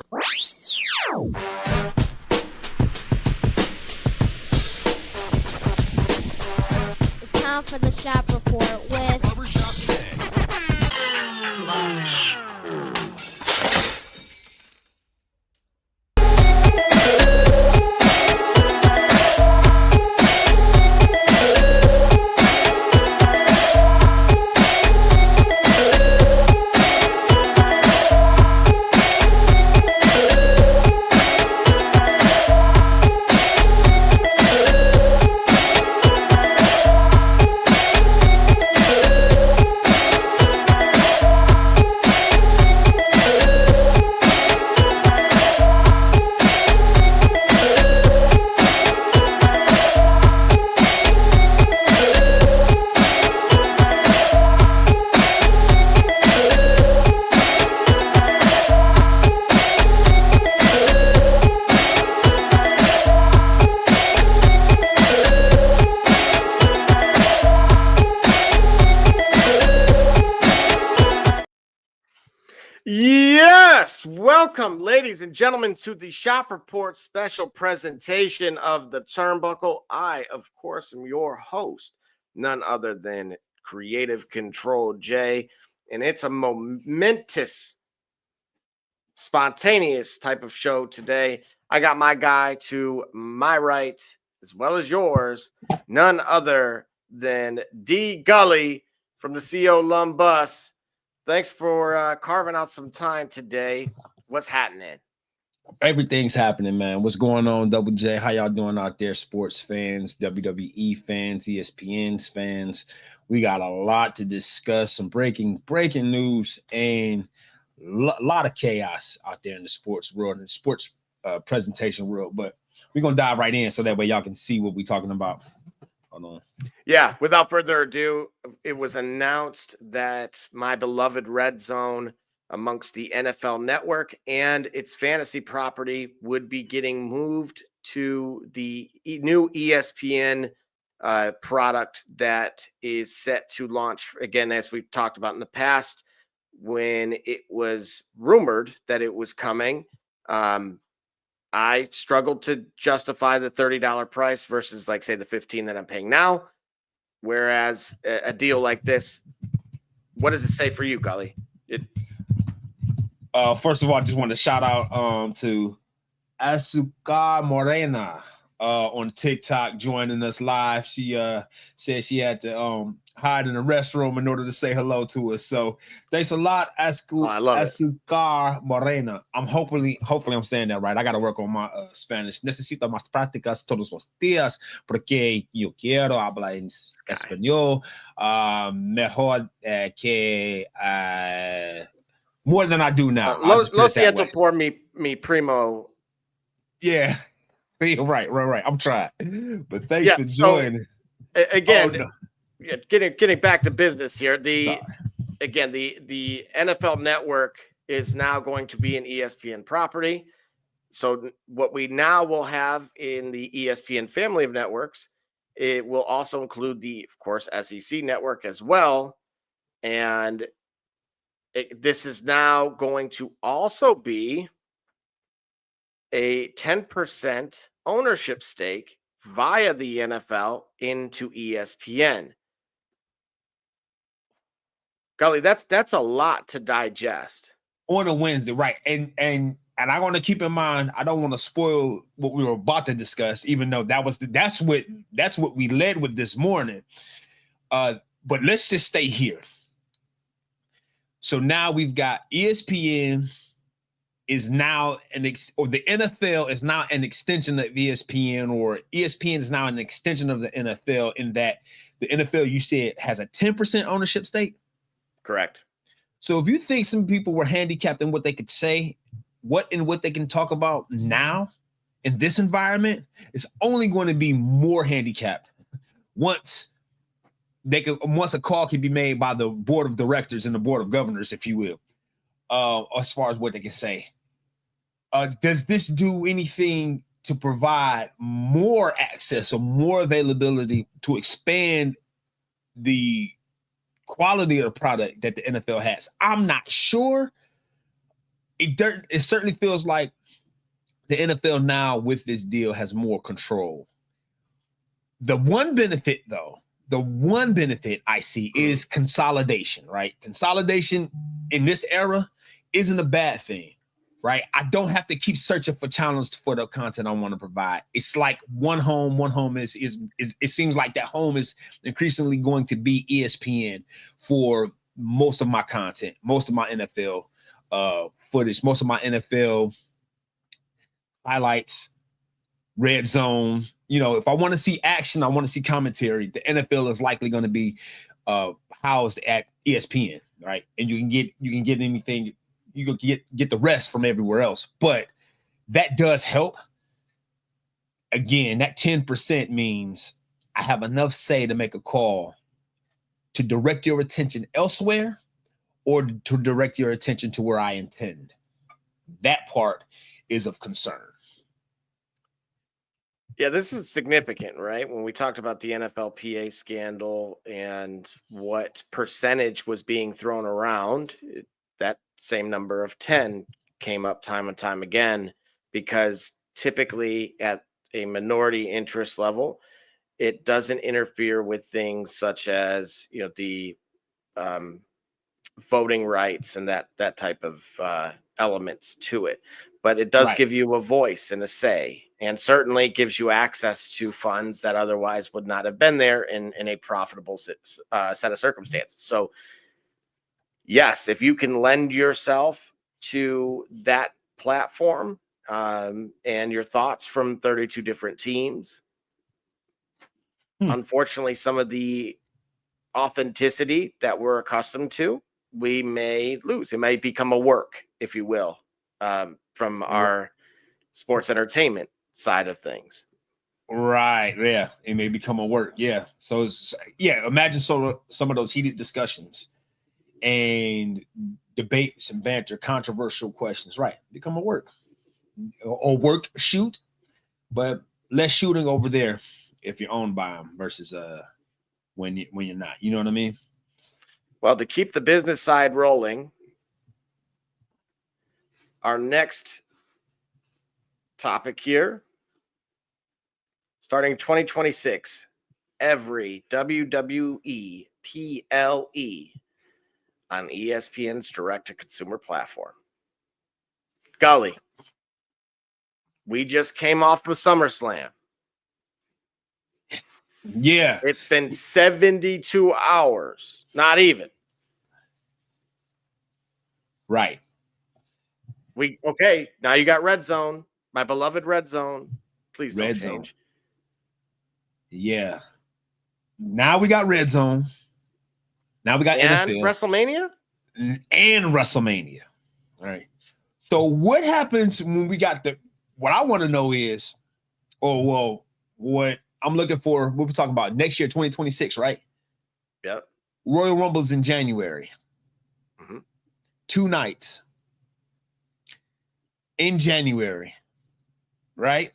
It's time for the shop report with Barbershop Jay. Yes, welcome, ladies and gentlemen, to the Shop Report special presentation of the Turnbuckle. I, of course, am your host, none other than Creative Control Jay, and it's a momentous, spontaneous type of show today. I got my guy to my right, as well as yours, none other than D. Gully from the CO Lum Bus. Thanks for carving out some time today. What's happening? Everything's happening, man. What's going on, Double J? How y'all doing out there, sports fans, WWE fans, ESPN's fans? We got a lot to discuss, some breaking news, and a lot of chaos out there in the sports world and sports presentation world. But we're going to dive right in so that way y'all can see what we're talking about. Hold on. Yeah, without further ado, it was announced that my beloved Red Zone amongst the NFL Network and its fantasy property would be getting moved to the new ESPN product that is set to launch, again, as we've talked about in the past, when it was rumored that it was coming. I struggled to justify the $30 price versus, like, say, the $15 that I'm paying now. Whereas a deal like this, what does it say for you, Gully? First of all, I just want to shout out to Azúcar Morena on TikTok joining us live. She said she had to hide in the restroom in order to say hello to us. So thanks a lot, Azúcar Morena. Hopefully I'm saying that right. I got to work on my Spanish. Necesito más prácticas todos los días porque yo quiero hablar en español mejor que more than I do now. Lo siento por mi primo. Yeah. Right. I'm trying. But thanks for joining. Again, getting back to business here. The NFL Network is now going to be an ESPN property. So what we now will have in the ESPN family of networks, it will also include the, of course, SEC network as well. And this is now going to also be a 10% ownership stake via the NFL into ESPN. Gully, that's a lot to digest. On a Wednesday, right. And I want to keep in mind, I don't want to spoil what we were about to discuss, even though that's what we led with this morning. But let's just stay here. So now we've got ESPN is now or the NFL is now an extension of ESPN, or ESPN is now an extension of the NFL, in that the NFL, you said, has a 10% ownership stake. Correct. So if you think some people were handicapped in what they could say, what they can talk about now in this environment, it's only going to be more handicapped once a call can be made by the board of directors and the board of governors, if you will, as far as what they can say. Does this do anything to provide more access or more availability to expand the quality of the product that the NFL has? I'm not sure, it certainly feels like the NFL now with this deal has more control. The one benefit I see is consolidation, right? Consolidation in this era isn't a bad thing, right? I don't have to keep searching for channels for the content I want to provide. It's like one home is it seems like that home is increasingly going to be ESPN for most of my content, most of my NFL footage, most of my NFL highlights, red zone. You know, if I want to see action, I want to see commentary, the NFL is likely going to be housed at ESPN, right? And you can get anything, you can get the rest from everywhere else. But that does help. Again, that 10% means I have enough say to make a call to direct your attention elsewhere or to direct your attention to where I intend. That part is of concern. Yeah, this is significant, right? When we talked about the NFLPA scandal and what percentage was being thrown around, that same number of 10 came up time and time again, because typically at a minority interest level, it doesn't interfere with things such as, you know, the voting rights and that type of elements to it. But it does give you a voice and a say, and certainly gives you access to funds that otherwise would not have been there in a profitable set of circumstances. So yes, if you can lend yourself to that platform and your thoughts from 32 different teams, unfortunately, some of the authenticity that we're accustomed to, we may lose. It may become a work, if you will, from our sports entertainment side of things. Right. Yeah. It may become a work. Yeah. So imagine some of those heated discussions and debates and banter, controversial questions, right? Become a work or work shoot, but less shooting over there if you're owned by them versus when you're not. You know what I mean? Well, to keep the business side rolling, our next topic here, starting 2026, every WWE PLE on ESPN's direct-to-consumer platform. Golly, we just came off of SummerSlam. Yeah. It's been 72 hours, not even. Right. Okay, now you got Red Zone, my beloved Red Zone. Please don't Red change. Zone. Yeah. Now we got Red Zone. Now we got and NFL. WrestleMania? And WrestleMania. All right. So what happens when we got what I want to know is, what I'm looking for, what we're talking about next year, 2026, right? Yep. Royal Rumble's in January. 2 nights in January, right?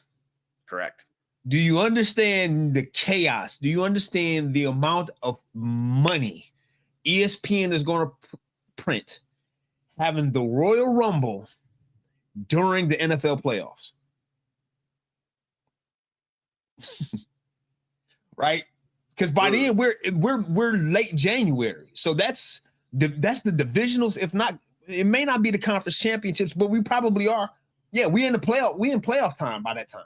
Correct. Do you understand the chaos? Do you understand the amount of money ESPN is going to print having the Royal Rumble during the NFL playoffs? Right? Because by the end we're late January, so that's the divisionals. If not, it may not be the conference championships, but we probably are. Yeah, we in playoff time by that time.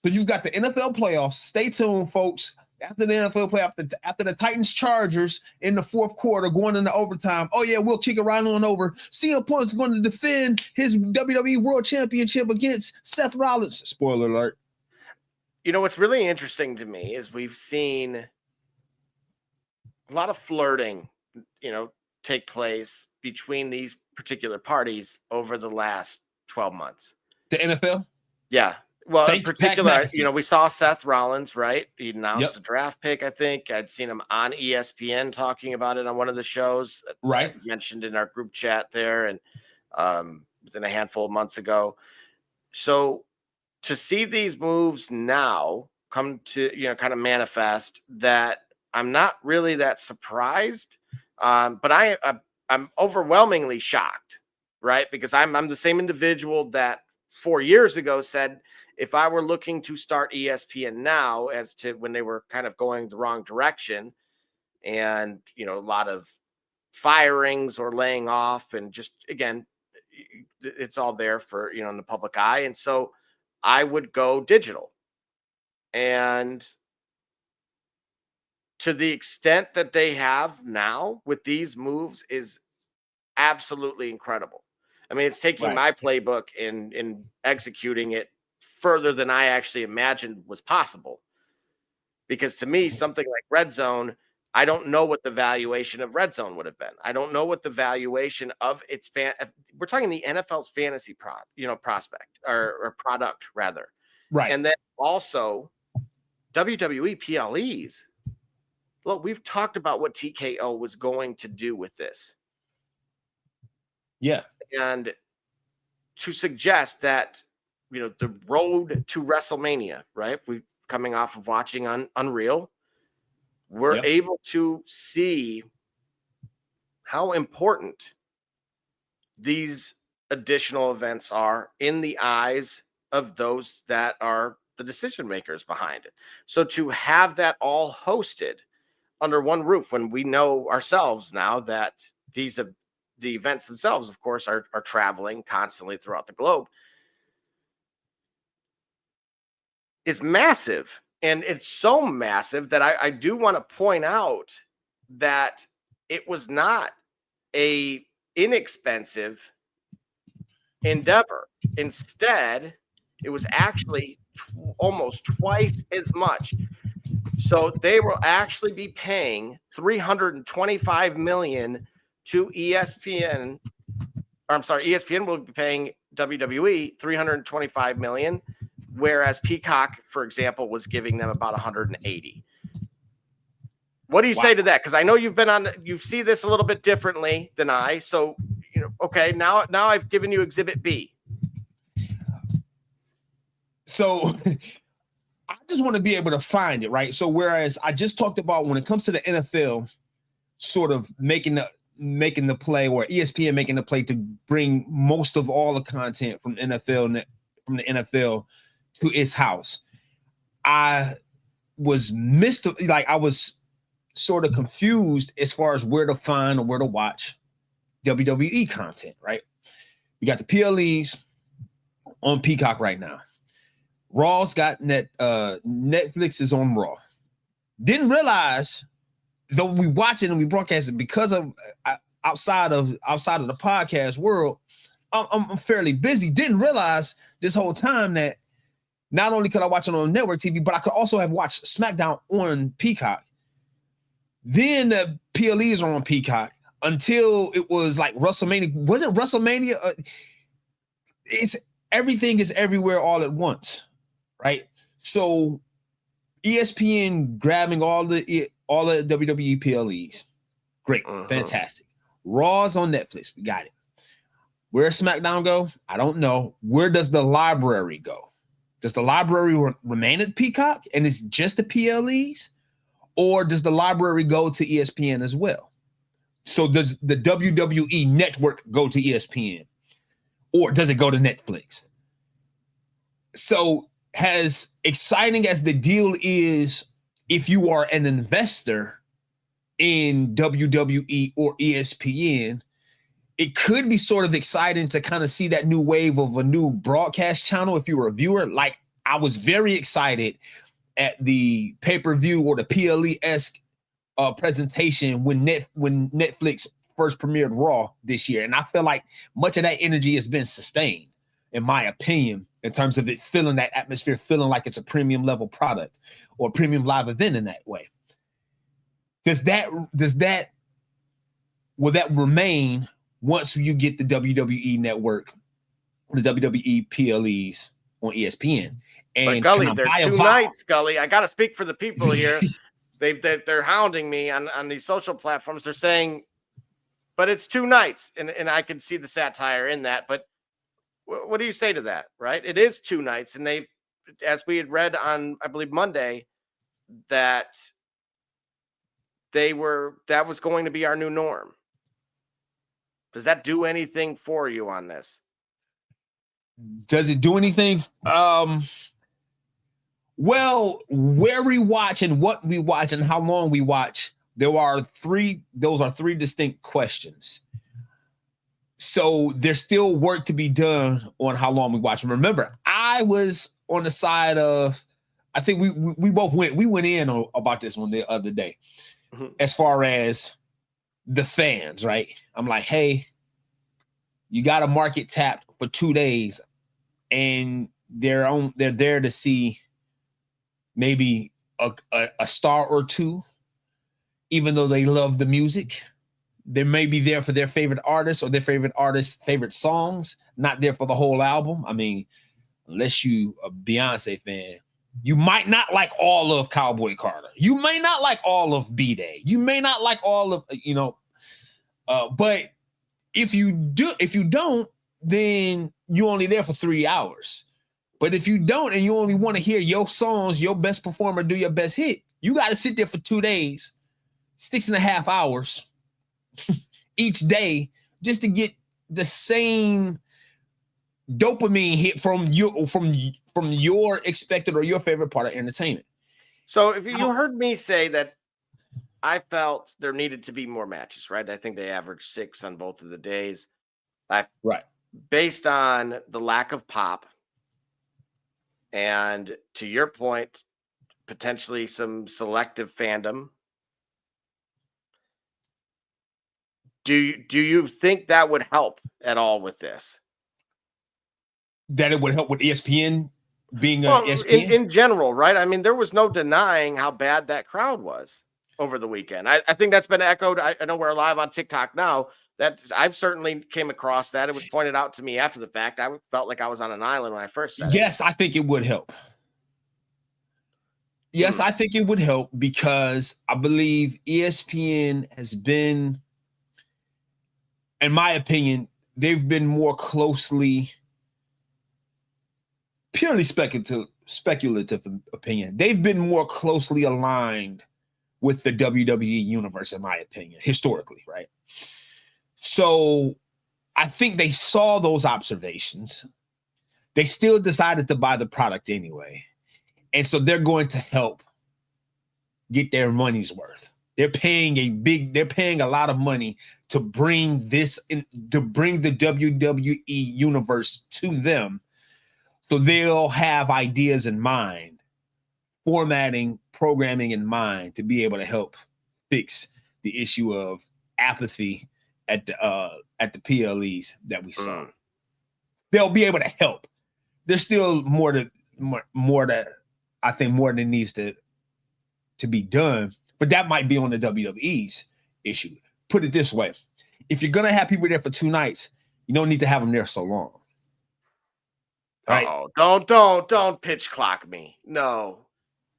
So you've got the NFL playoffs. Stay tuned, folks. After the NFL playoff, after the Titans Chargers in the fourth quarter, going into overtime. Oh yeah, we'll kick it right on over. CM Punk's going to defend his WWE World Championship against Seth Rollins. Spoiler alert. You know, what's really interesting to me is we've seen a lot of flirting, take place between these particular parties over the last 12 months. The NFL? Yeah. Well, in particular, we saw Seth Rollins, right? He announced a draft pick, I think. I'd seen him on ESPN talking about it on one of the shows. Right. Mentioned in our group chat there, and within a handful of months ago. So to see these moves now come to, kind of manifest, that I'm not really that surprised, but I'm overwhelmingly shocked right? Because I'm the same individual that 4 years ago said, if I were looking to start ESPN now, as to when they were kind of going the wrong direction, and a lot of firings or laying off, and just again, it's all there for in the public eye, and so I would go digital. And to the extent that they have now with these moves is absolutely incredible. I mean, it's taking Right. my playbook and executing it further than I actually imagined was possible. Because to me, something like Red Zone, I don't know what the valuation of Red Zone would have been. I don't know what the valuation of its we're talking the NFL's fantasy prospect or product rather. Right. And then also WWE PLEs. Look, we've talked about what TKO was going to do with this. Yeah. And to suggest that, the road to WrestleMania, right? We coming off of watching on Unreal, we're able to see how important these additional events are in the eyes of those that are the decision makers behind it. So to have that all hosted under one roof, when we know ourselves now that the events themselves, of course, are traveling constantly throughout the globe, is massive. And it's so massive that I do want to point out that it was not a inexpensive endeavor. Instead, it was actually almost twice as much. So they will actually be paying $325 million to ESPN. Or I'm sorry, ESPN will be paying WWE $325 million, whereas Peacock, for example, was giving them about 180. What do you say to that? Because I know you see this a little bit differently than I. So, okay, now I've given you Exhibit B. So I just want to be able to find it, right? So whereas I just talked about when it comes to the NFL, sort of making the play, or ESPN making the play to bring most of all the content from the NFL to its house, I was I was sort of confused as far as where to find or where to watch WWE content, right? We got the PLEs on Peacock right now. Raw's got Netflix is on Raw. Didn't realize, though we watch it and we broadcast it, because of outside of the podcast world, I'm fairly busy. Didn't realize this whole time that not only could I watch it on network TV, but I could also have watched SmackDown on Peacock. Then the PLEs are on Peacock until it was like WrestleMania. Wasn't WrestleMania? It's everything is everywhere all at once, right? So ESPN grabbing all the WWE PLEs, great, fantastic. Raw's on Netflix, we got it. Where does SmackDown go? I don't know. Where does the library go? Does the library remain at Peacock and it's just the PLEs? Or does the library go to ESPN as well? So does the WWE network go to ESPN? Or does it go to Netflix? So as exciting as the deal is, if you are an investor in WWE or ESPN, it could be sort of exciting to kind of see that new wave of a new broadcast channel if you were a viewer. Like, I was very excited at the pay-per-view or the PLE-esque presentation when Netflix first premiered Raw this year. And I feel like much of that energy has been sustained, in my opinion, in terms of it feeling that atmosphere, feeling like it's a premium level product or premium live event in that way. Will that remain once you get the WWE network, the WWE PLEs on ESPN? And but Gully, they're 2 nights, Gully. I got to speak for the people here. They're hounding me on these social platforms. They're saying, but it's 2 nights. And I can see the satire in that. But what do you say to that, right? It is 2 nights. And they, as we had read on, I believe, Monday, that that was going to be our new norm. Does that do anything for you on this? Does it do anything? Well, where we watch and what we watch and how long we watch, those are three distinct questions. So there's still work to be done on how long we watch. Remember, I was on the side of, I think we both went in about this one the other day, as far as the fans, right? I'm like, hey, you got a market tapped for 2 days, and they're there to see maybe a star or two, even though they love the music. They may be there for their favorite artists or their favorite artist's favorite songs, not there for the whole album. I mean, unless you a Beyonce fan, you might not like all of Cowboy Carter. You may not like all of B-Day. You may not like all of, but if you don't, then you're only there for 3 hours. But if you don't, and you only want to hear your songs, your best performer do your best hit, you got to sit there for 2 days, 6.5 hours each day, just to get the same dopamine hit from your expected or your favorite part of entertainment. So if you heard me say that I felt there needed to be more matches, right? I think they averaged 6 on both of the days. Right. Based on the lack of pop, and to your point, potentially some selective fandom. Do you think that would help at all with this? That it would help with ESPN being ESPN? In general, right? I mean, there was no denying how bad that crowd was over the weekend. I think that's been echoed. I know we're live on TikTok now. That I've certainly came across that. It was pointed out to me after the fact. I felt like I was on an island when I first said it. Yes, I think it would help. Yes, I think it would help because I believe ESPN has been, in my opinion, they've been more closely, purely speculative opinion. They've been more closely aligned with the WWE universe, in my opinion, historically, right? So I think they saw those observations. They still decided to buy the product anyway. And so they're going to help get their money's worth. They're paying a lot of money to bring to bring the WWE universe to them. So they'll have ideas in mind, formatting, programming in mind to be able to help fix the issue of apathy at the PLEs that we saw. They'll be able to help. There's still more that I think more than needs to be done, but that might be on the WWE's issue. Put it this way: if you're gonna have people there for 2 nights, you don't need to have them there so long. Right? Don't pitch clock me. No,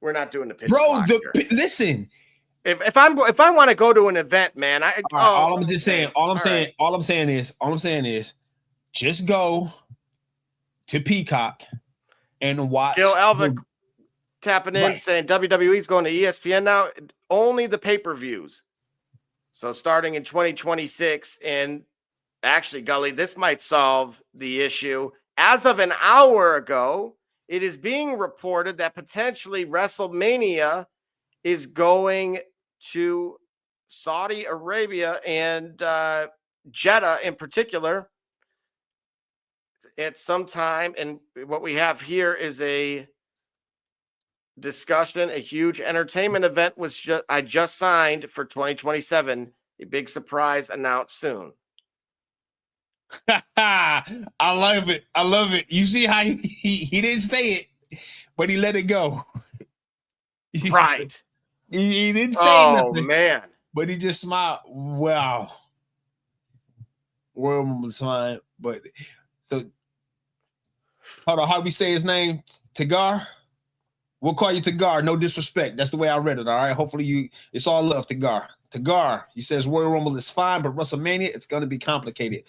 we're not doing the pitch clock here. Listen. If I want to go to an event, man, all I'm saying is just go to Peacock and watch. Gil Elvick tapping in saying WWE's going to ESPN now. Only the pay-per-views. So starting in 2026, and actually, Gully, this might solve the issue. As of an hour ago, it is being reported that potentially WrestleMania is going to Saudi Arabia and Jeddah in particular at some time. And what we have here is a discussion. A huge entertainment event I just signed for 2027. A big surprise announced soon. I love it. You see how he didn't say it, but he let it go. Right. He didn't say nothing. Oh, man. But he just smiled. Wow. World was fine. But so hold on, how do we say his name? Tagar? We'll call you Tagar. No disrespect. That's the way I read it. All right. Hopefully it's all love, Tagar. Tagar, he says Royal Rumble is fine, but WrestleMania, it's going to be complicated.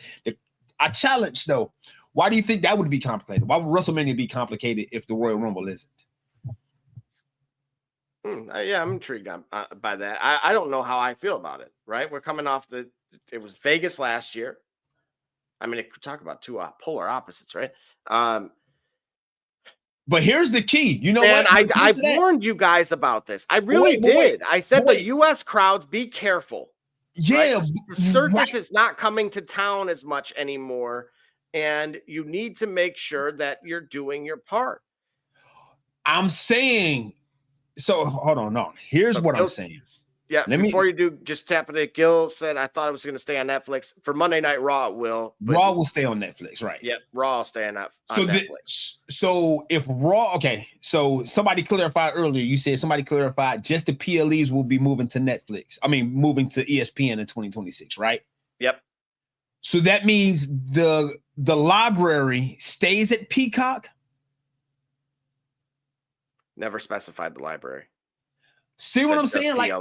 I challenge though. Why do you think that would be complicated? Why would WrestleMania be complicated if the Royal Rumble isn't? Yeah, I'm intrigued by that. I don't know how I feel about it, right? We're coming off it was Vegas last year. I mean, talk about two polar opposites, right? But here's the key. You know and what? I've warned you guys about this. I really did. I said the U.S. crowds, be careful. Yeah, right? The circus is not coming to town as much anymore, and you need to make sure that you're doing your part. I'm saying, so hold on. No, here's what I'm saying. Yeah, before you do, just tapping it. Gil said, I thought it was going to stay on Netflix. For Monday Night Raw, it will. Raw will stay on Netflix, right? Yep, Raw will stay on Netflix. So if Raw, okay, so somebody clarified earlier, you said somebody clarified just the PLEs will be moving to Netflix. I mean, moving to ESPN in 2026, right? Yep. So that means the library stays at Peacock? Never specified the library. See what I'm saying? Like,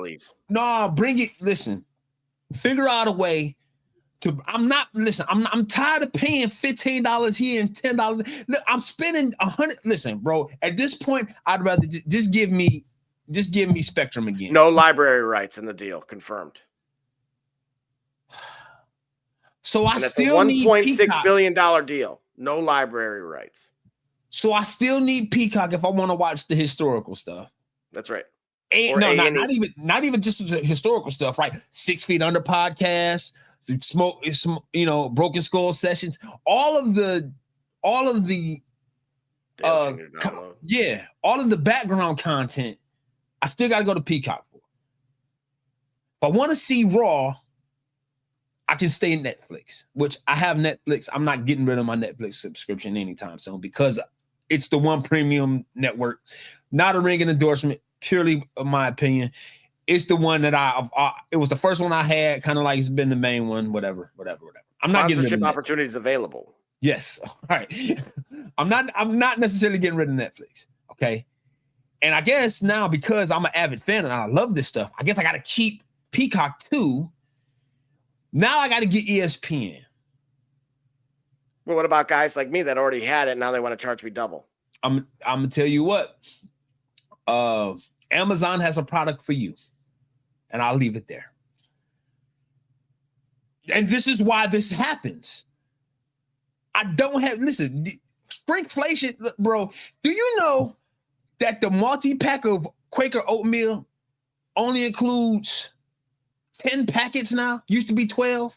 no, bring it. Listen, figure out a way to. I'm tired of paying $15 here and $10. Look, I'm spending $100. Listen, bro. At this point, I'd rather just give me Spectrum again. No library rights in the deal, confirmed. So I still need $1.6 billion deal. No library rights. So I still need Peacock if I want to watch the historical stuff. That's right. Not even just the historical stuff, right? 6 Feet Under podcast, Broken Skull sessions, all of the all of the background content. I still got to go to Peacock for. If I want to see Raw, I can stay in Netflix, which I have Netflix. I'm not getting rid of my Netflix subscription anytime soon because it's the one premium network. Not a ringing endorsement. Purely my opinion, it's the one that it was the first one I had, kind of like it's been the main one, whatever. I'm not getting rid of opportunities available. Yes. All right. I'm not necessarily getting rid of Netflix. Okay. And I guess now because I'm an avid fan and I love this stuff, I guess I got to keep Peacock too. Now I got to get ESPN. Well, what about guys like me that already had it? Now they want to charge me double. I'm gonna tell you what. Amazon has a product for you, and I'll leave it there. And this is why this happens. I don't have, listen, shrinkflation, bro. Do you know that the multi-pack of Quaker oatmeal only includes 10 packets now? Used to be 12.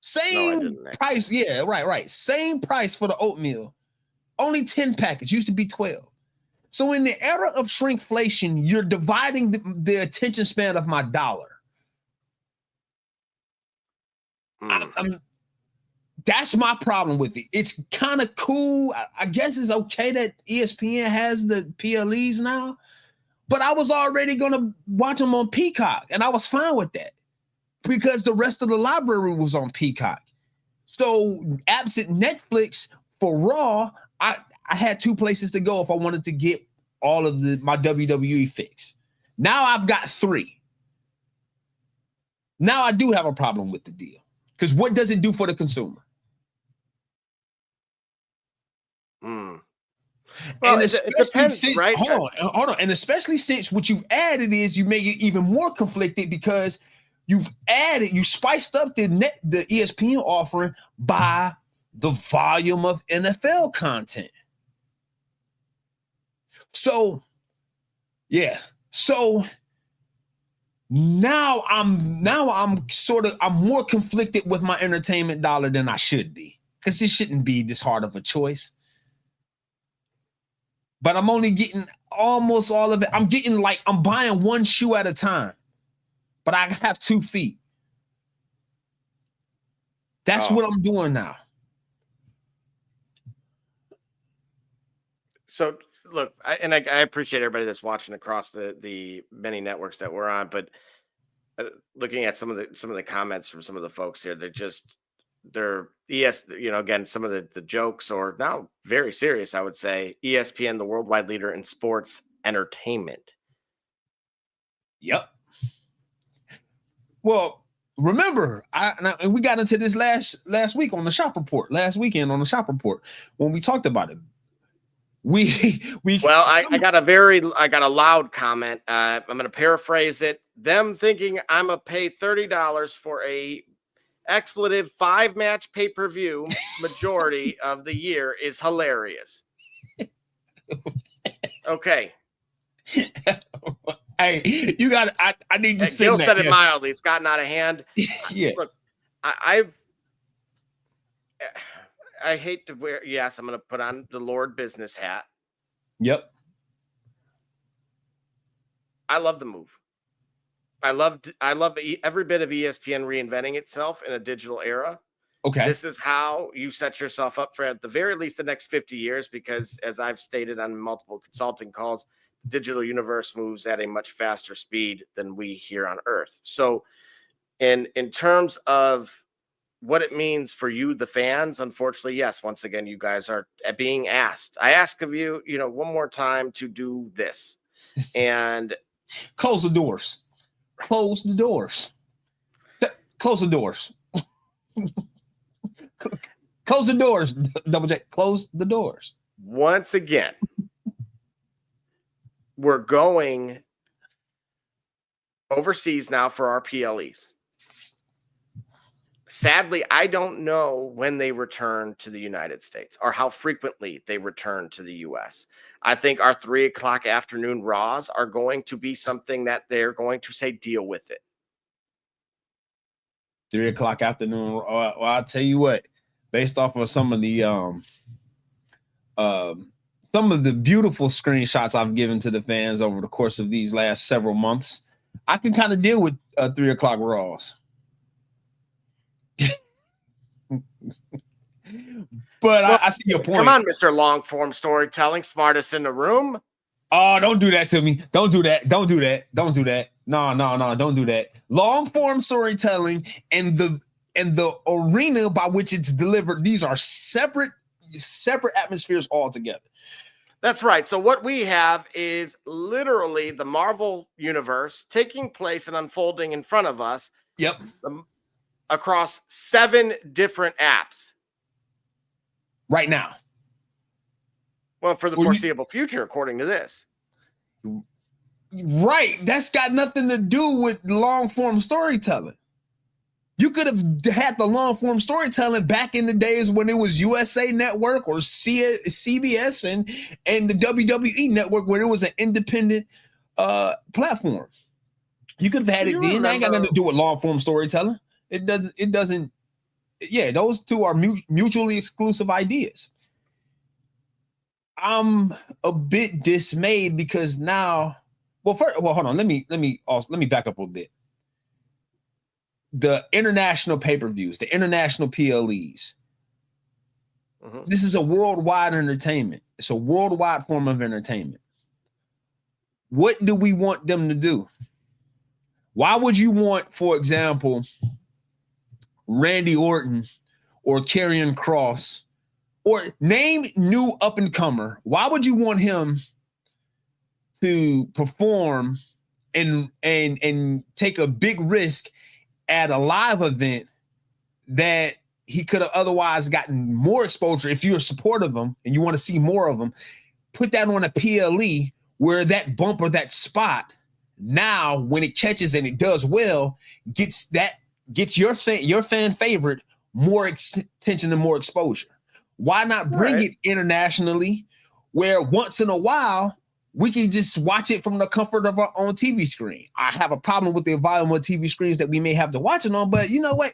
Same price. Yeah, right. Same price for the oatmeal. Only 10 packets. Used to be 12. So in the era of shrinkflation, you're dividing the attention span of my dollar. That's my problem with it. It's kind of cool. I guess it's okay that ESPN has the PLEs now, but I was already going to watch them on Peacock, and I was fine with that because the rest of the library was on Peacock. So absent Netflix for Raw, I had two places to go if I wanted to get all of my WWE fix. Now I've got 3. Now I do have a problem with the deal because what does it do for the consumer? Well, it depends, right? Hold on. And especially since what you've added is you make it even more conflicted because you spiced up the ESPN offering by the volume of NFL content. So, yeah. So now I'm more conflicted with my entertainment dollar than I should be because it shouldn't be this hard of a choice. But I'm only getting almost all of it. I'm buying one shoe at a time, but I have 2 feet. That's what I'm doing now. So look, I appreciate everybody that's watching across the many networks that we're on, but looking at some of the comments from some of the folks here, they're again, some of the jokes or now very serious, I would say. ESPN, the worldwide leader in sports entertainment. Yep. Well, remember, we got into this last week on the Shop Report, last weekend on the Shop Report when we talked about it. I got a loud comment. I'm going to paraphrase it. Them thinking I'm going to pay $30 for a expletive 5-match pay-per-view majority of the year is hilarious. Okay. Hey, you got. I need to sing Gil that. said it Yes. mildly. It's gotten out of hand. Yeah. Look, I hate to wear. Yes, I'm going to put on the Lord business hat. Yep. I love the move. I love every bit of ESPN reinventing itself in a digital era. Okay. This is how you set yourself up for, at the very least, the next 50 years, because as I've stated on multiple consulting calls, the digital universe moves at a much faster speed than we here on Earth. So in terms of what it means for you, the fans, unfortunately, yes, once again, you guys are being asked. I ask of you, one more time to do this. And close the doors. Close the doors. Close the doors. Close the doors. Double check. Close the doors. Once again, we're going overseas now for our PLEs. Sadly, I don't know when they return to the United States or how frequently they return to the U.S. I think our 3:00 afternoon Raws are going to be something that they're going to say, deal with it. 3:00 afternoon. Well, I'll tell you what, based off of some of the beautiful screenshots I've given to the fans over the course of these last several months, I can kind of deal with 3:00 Raws. But well, I see your point. Come on, Mr. Long form storytelling, smartest in the room. Oh, don't do that to me. Don't do that. Don't do that. Don't do that. No, don't do that. Long form storytelling and the arena by which it's delivered, these are separate atmospheres altogether. That's right. So what we have is literally the Marvel universe taking place and unfolding in front of us. Yep. Across 7 different apps. Right now. Well, for the foreseeable future, according to this. Right. That's got nothing to do with long form storytelling. You could have had the long form storytelling back in the days when it was USA Network or CBS and the WWE Network, where it was an independent platform. You could have had it then. That ain't got nothing to do with long form storytelling. It doesn't. Yeah, those two are mutually exclusive ideas. I'm a bit dismayed because now, hold on. Let me back up a little bit. The international pay-per-views, the international PLEs. Mm-hmm. This is a worldwide entertainment. It's a worldwide form of entertainment. What do we want them to do? Why would you want, for example, Randy Orton or Karrion Kross, or name new up-and-comer? Why would you want him to perform and take a big risk at a live event that he could have otherwise gotten more exposure? If you're supportive of him and you want to see more of him, put that on a PLE where that bump or that spot, now when it catches and it does well, gets your fan favorite more attention and more exposure. Why not bring it internationally, where once in a while we can just watch it from the comfort of our own TV screen? I have a problem with the volume of TV screens that we may have to watch it on, but you know what?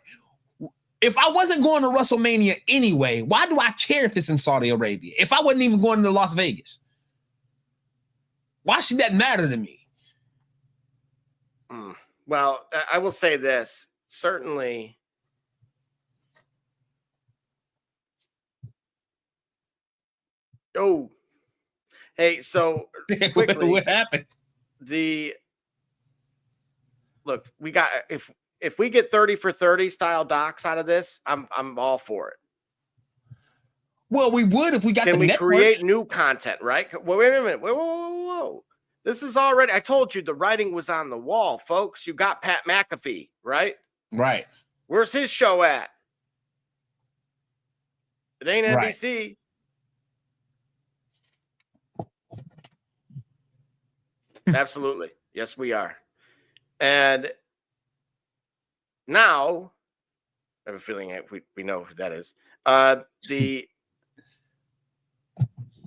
If I wasn't going to WrestleMania anyway, why do I care if it's in Saudi Arabia? If I wasn't even going to Las Vegas, why should that matter to me? Well, I will say this. Certainly, hey, so quickly, what happened? Look, we got, if we get 30 for 30 style docs out of this, I'm all for it. Well, we would if we got. Can we create new content, right? Well, wait a minute. Whoa. This is already, I told you the writing was on the wall, folks. You got Pat McAfee, right? Right. Where's his show at? It ain't NBC. Right. Absolutely. Yes, we are. And now I have a feeling we know who that is.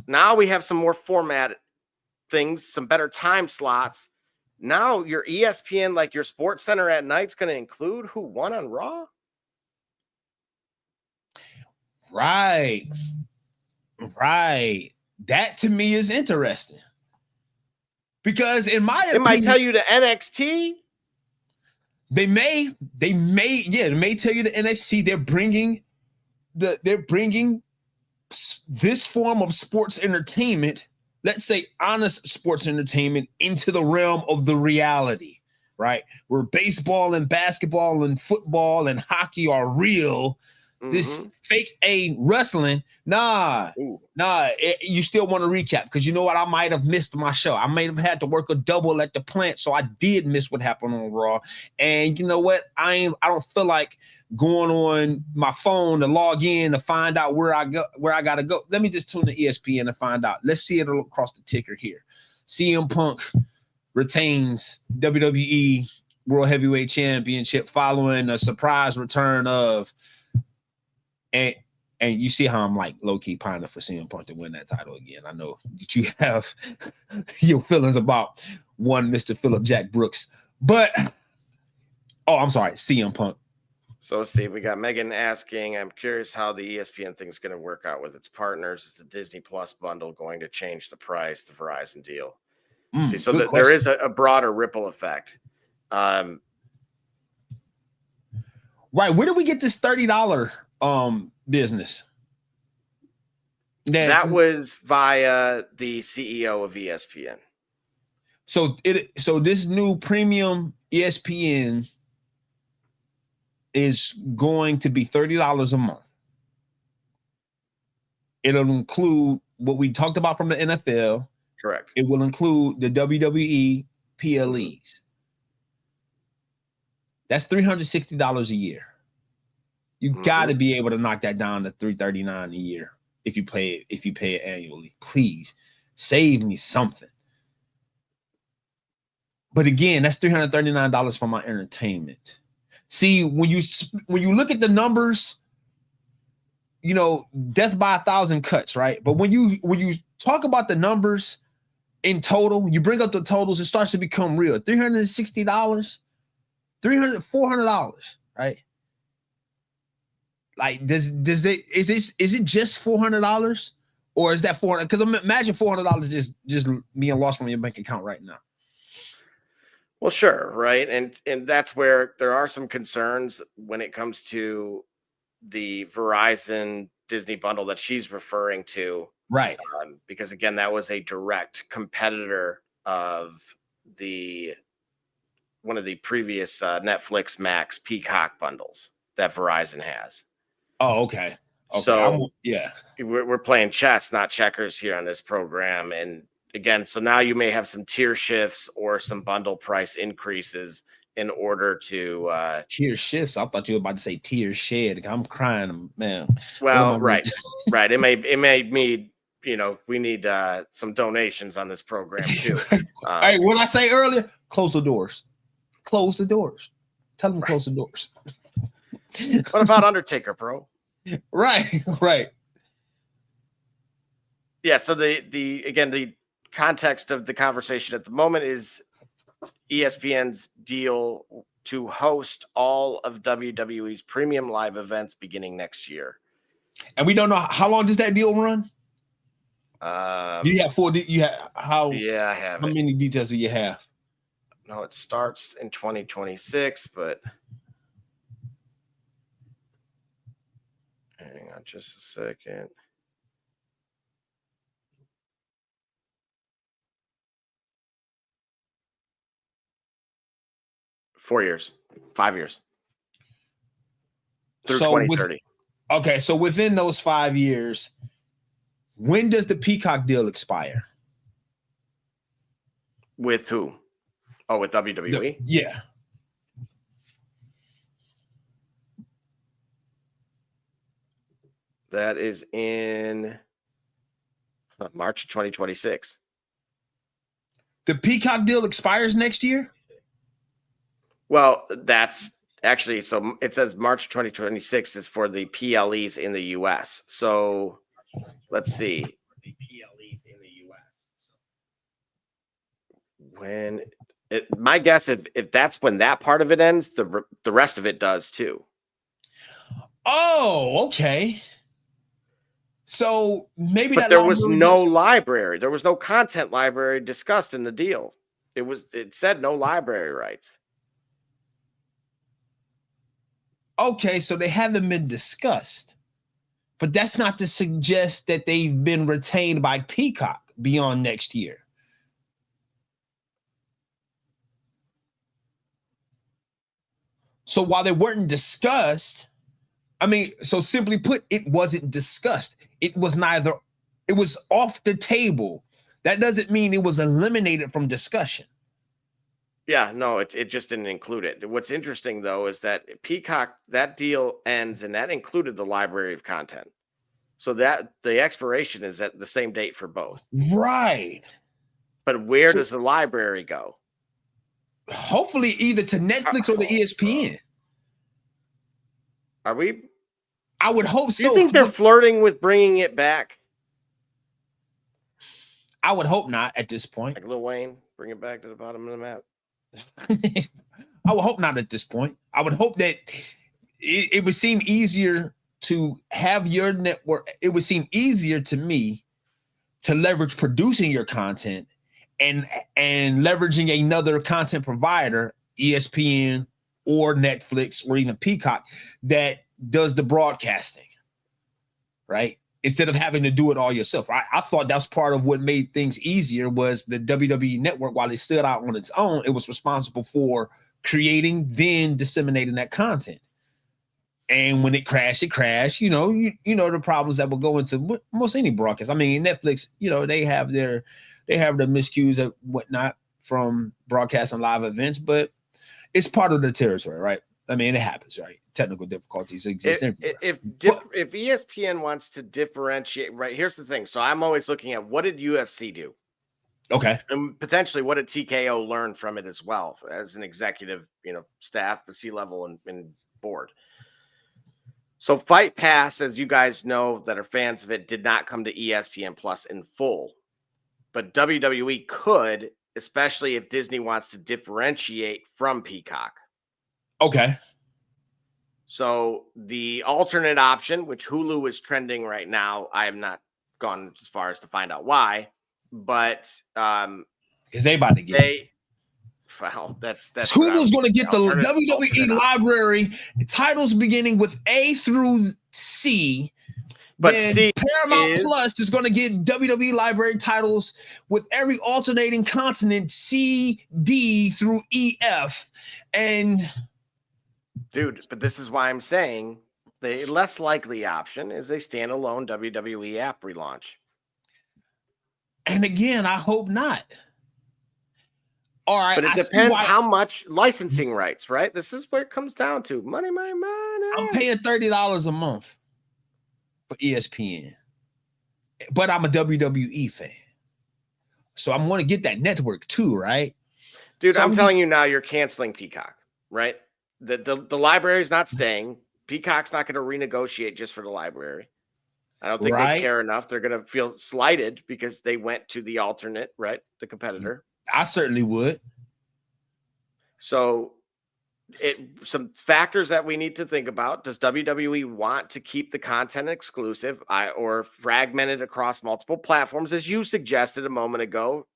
Now we have some more format things, some better time slots. Now your ESPN, like your Sports Center at night's going to include who won on Raw. Right. That to me is interesting. Because in my opinion, it might tell you the NXT. They may tell you the NXT. They're bringing this form of sports entertainment, let's say honest sports entertainment, into the realm of the reality, right? Where baseball and basketball and football and hockey are real. This fake wrestling, you still want to recap because you know what? I might have missed my show. I might have had to work a double at the plant, so I did miss what happened on Raw. And you know what? I don't feel like going on my phone to log in to find out where I gotta go. Let me just tune to ESPN to find out. Let's see it across the ticker here. CM Punk retains WWE World Heavyweight Championship following a surprise return of. And you see how I'm like low-key pining for CM Punk to win that title again. I know that you have your feelings about one Mr. Phillip Jack Brooks, but I'm sorry, CM Punk. So let's see. We got Megan asking, I'm curious how the ESPN thing is going to work out with its partners. Is the Disney Plus bundle going to change the price, the Verizon deal? So there is a broader ripple effect. Right. Where do we get this $30 business? That was via the CEO of ESPN. So this new premium ESPN is going to be $30 a month. It'll include what we talked about from the NFL. Correct. It will include the WWE PLEs. That's $360 a year. You got to be able to knock that down to $339 a year if you pay it annually. Please save me something. But again, that's $339 for my entertainment. See, when you look at the numbers, you know, death by 1,000 cuts, right? But when you talk about the numbers in total, you bring up the totals, it starts to become real. $360, $400, right? Like, is it just $400, or is that $400? Because imagine $400 just being lost from your bank account right now. Well, sure, right, and that's where there are some concerns when it comes to the Verizon Disney bundle that she's referring to, right? Because again, that was a direct competitor of one of the previous Netflix Max Peacock bundles that Verizon has. Oh, okay. So we're playing chess, not checkers here on this program. And again, so now you may have some tier shifts or some bundle price increases in order to tier shifts. I thought you were about to say tier shed. I'm crying, man. Well, right. It may mean, you know, we need some donations on this program too. Hey, what I say earlier, close the doors. Close the doors. Tell them to close the doors. What about Undertaker, bro? Right. Yeah, so the context of the conversation at the moment is ESPN's deal to host all of WWE's premium live events beginning next year. And we don't know how long does that deal run? You have I have how many details do you have? No, it starts in 2026, but hang on just a second. Four years, 5 years. Through 2030. Okay, so within those 5 years, when does the Peacock deal expire? With who? Oh, with WWE? Yeah. That is in March of 2026. The Peacock deal expires next year? Well, that's Actually, so it says March 2026 is for the PLEs in the US. So let's see. The PLEs in the US. When my guess, if that's when that part of it ends, the rest of it does too. Oh, okay. So maybe But that there was library no library. There was no content library discussed in the deal. It said no library rights. Okay, so they haven't been discussed. But that's not to suggest that they've been retained by Peacock beyond next year. So while they weren't discussed, I mean, so simply put, it wasn't discussed. It was off the table. That doesn't mean it was eliminated from discussion. Yeah, no, it just didn't include it. What's interesting though is that Peacock, that deal ends, and that included the library of content. So that the expiration is at the same date for both. Right. But where does the library go? Hopefully either to Netflix or the ESPN. Are we? I would hope Do so. you think they're flirting with bringing it back? I would hope not at this point. Like Lil Wayne, bring it back to the bottom of the map. I would hope not at this point. I would hope that it would seem easier to have your network. It would seem easier to me to leverage producing your content and leveraging another content provider, ESPN or Netflix or even Peacock, that does the broadcasting, right? Instead of having to do it all yourself. I thought that's part of what made things easier was the WWE network, while it stood out on its own, it was responsible for creating, then disseminating that content. And when it crashed, you know the problems that will go into most any broadcast. I mean, Netflix, they have their miscues and whatnot from broadcasting live events, but it's part of the territory, right? I mean, it happens, right? Technical difficulties exist. If ESPN wants to differentiate, right? Here's the thing. So I'm always looking at what did UFC do? Okay. And potentially what did TKO learn from it as well as an executive, staff, C-level and board. So Fight Pass, as you guys know that are fans of it, did not come to ESPN Plus in full. But WWE could, especially if Disney wants to differentiate from Peacock. Okay. So the alternate option, which Hulu is trending right now, I have not gone as far as to find out why, but because they about to get it. Well, that's Hulu's going to get the WWE library titles beginning with A through C. But then Paramount Plus is going to get WWE library titles with every alternating continent C, D through E, F, and. Dude, but this is why I'm saying the less likely option is a standalone WWE app relaunch. And again, I hope not. All right. But it depends how much licensing rights, right? This is where it comes down to. Money. I'm paying $30 a month for ESPN. But I'm a WWE fan. So I'm going to get that network too, right? Dude, so I'm telling you now, you're canceling Peacock, right? The library is not staying. Peacock's not going to renegotiate just for the library. I don't think they care enough. They're going to feel slighted because they went to the alternate, right? The competitor. I certainly would. So some factors that we need to think about. Does WWE want to keep the content exclusive or fragmented across multiple platforms, as you suggested a moment ago?